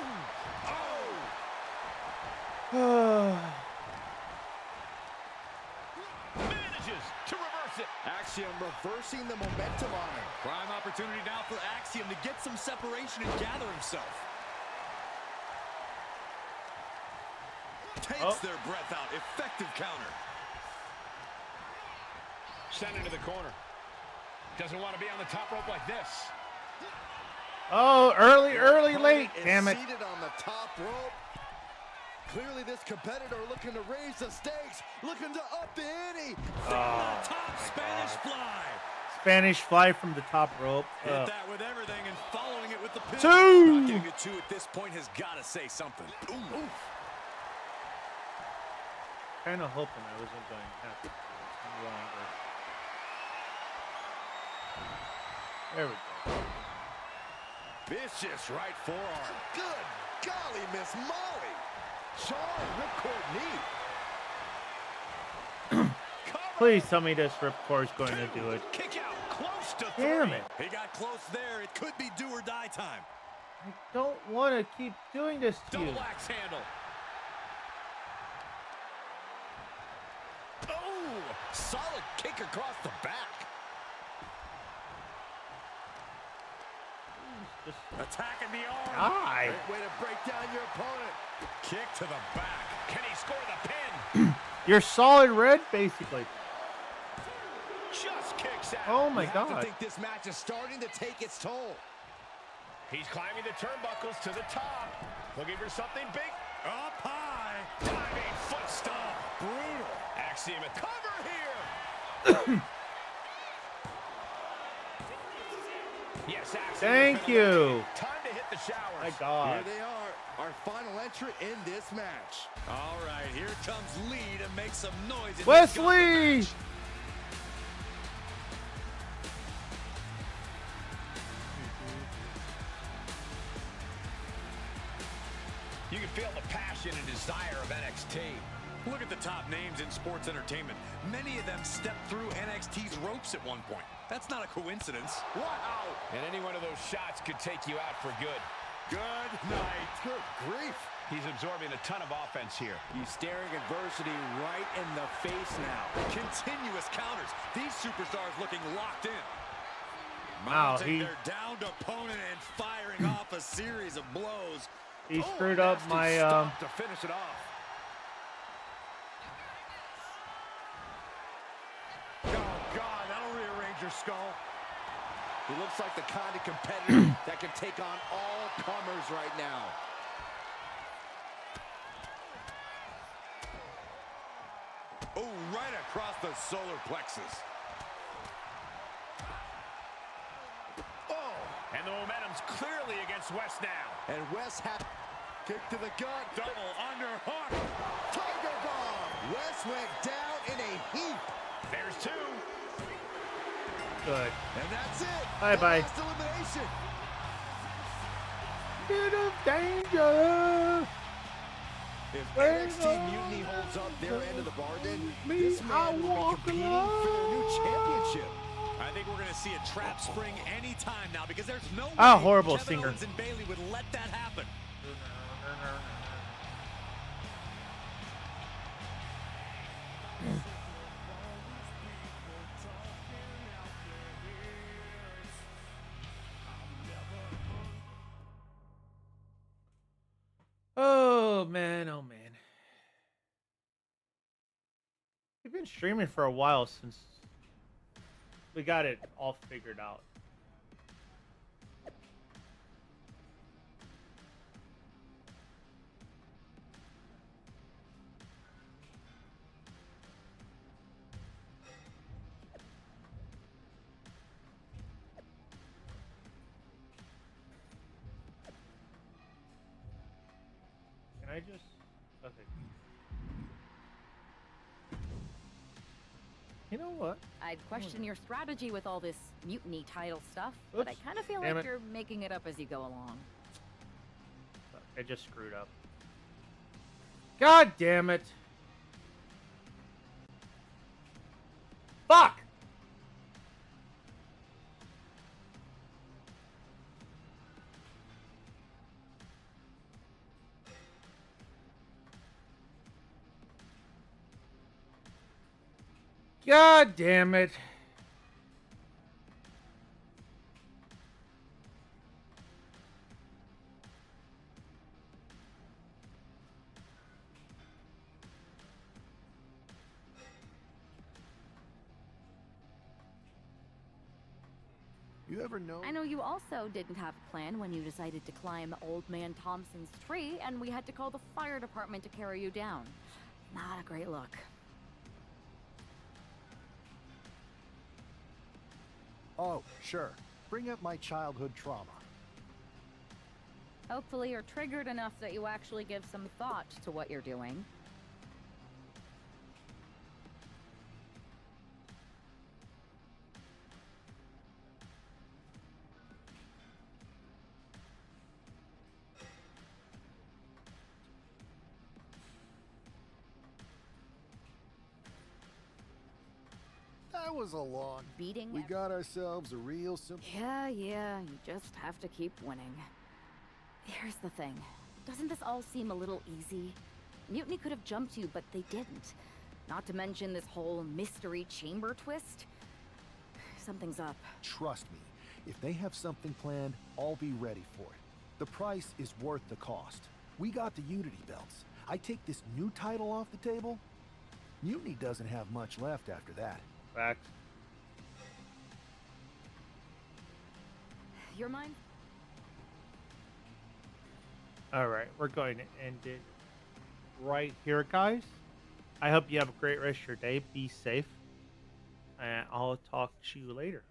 Oh. Manages to reverse it. Axiom reversing the momentum on him. Prime opportunity now for Axiom to get some separation and gather himself. Takes their breath out. Effective counter. Sent into the corner. Doesn't want to be on the top rope like this. Oh, early, late. Damn it. Seated on the top rope. Clearly this competitor looking to raise the stakes, looking to up the ante. From the top, Spanish fly. Spanish fly from the top rope. Hit that with everything and following it with the pin. 2! Not getting a 2 at this point has got to say something. Ooh. Kind of hoping I wasn't going to have to longer. There we go. Vicious right forearm. Good golly, Miss Molly. Charlie ripcord knee. Please tell me this ripcord is going to do it. Kick out close to 3. Damn it. He got close there. It could be do or die time. I don't want to keep doing this to you. Double axe handle. Oh, solid kick across the back. Just attacking the arm. Die. Great way to break down your opponent. Kick to the back. Can he score the pin? You're solid red, basically. Just kicks out. Oh my I God. think this match is starting to take its toll. He's climbing the turnbuckles to the top. Looking for something big. Up high. Diving foot stomp. Brutal. Axiom at cover here. Yes, Axiom. Thank you. Time to hit the showers. My God. Here they are, our final entrant in this match. All right, here comes Lee to make some noise. in Wesley! this You can feel the passion in his sire of NXT. Look at the top names in sports entertainment. Many of them stepped through NXT's ropes at one point. That's not a coincidence. Wow! And any one of those shots could take you out for good. Good night. Good grief. He's absorbing a ton of offense here. He's staring adversity right in the face now. Continuous counters. These superstars looking locked in. Wow, Mounting their downed opponent and firing off a series of blows. He screwed up my to finish it off. Oh God, that'll rearrange your skull. He looks like the kind of competitor that can take on all comers right now. Oh, right across the solar plexus. Oh, and the momentum's clearly against West now. And West has kick to the gut. Double underhook. Tiger bomb. West went down in a heap. There's two. Good. And that's it. Bye-bye. Last elimination. Bit of danger. If NXT Mutiny holds up their end of the bargain, this man will be competing for their new championship. I think we're going to see a trap spring any time now because there's no way horrible Kevin singer. Owens and Bayley would let that happen. Oh man, oh man. We've been streaming for a while since we got it all figured out. Can I just... Okay. You know what? I'd question your strategy with all this mutiny title stuff, but Oops. I kind of feel Damn like it. you're making it up as you go along. I just screwed up. God damn it. Fuck! God damn it. You ever know? I know you also didn't have a plan when you decided to climb Old Man Thompson's tree, and we had to call the fire department to carry you down. Not a great look. Oh, sure. Bring up my childhood trauma. Hopefully you're triggered enough that you actually give some thought to what you're doing. That was a long beating. We got ourselves a real simple. Yeah, you just have to keep winning. Here's the thing. Doesn't this all seem a little easy? Mutiny could have jumped you, but they didn't. Not to mention this whole mystery chamber twist. Something's up. Trust me, if they have something planned, I'll be ready for it. The price is worth the cost. We got the Unity belts. I take this new title off the table. Mutiny doesn't have much left after that. Facts. Your mind? Alright, we're going to end it right here, guys. I hope you have a great rest of your day. Be safe. And I'll talk to you later.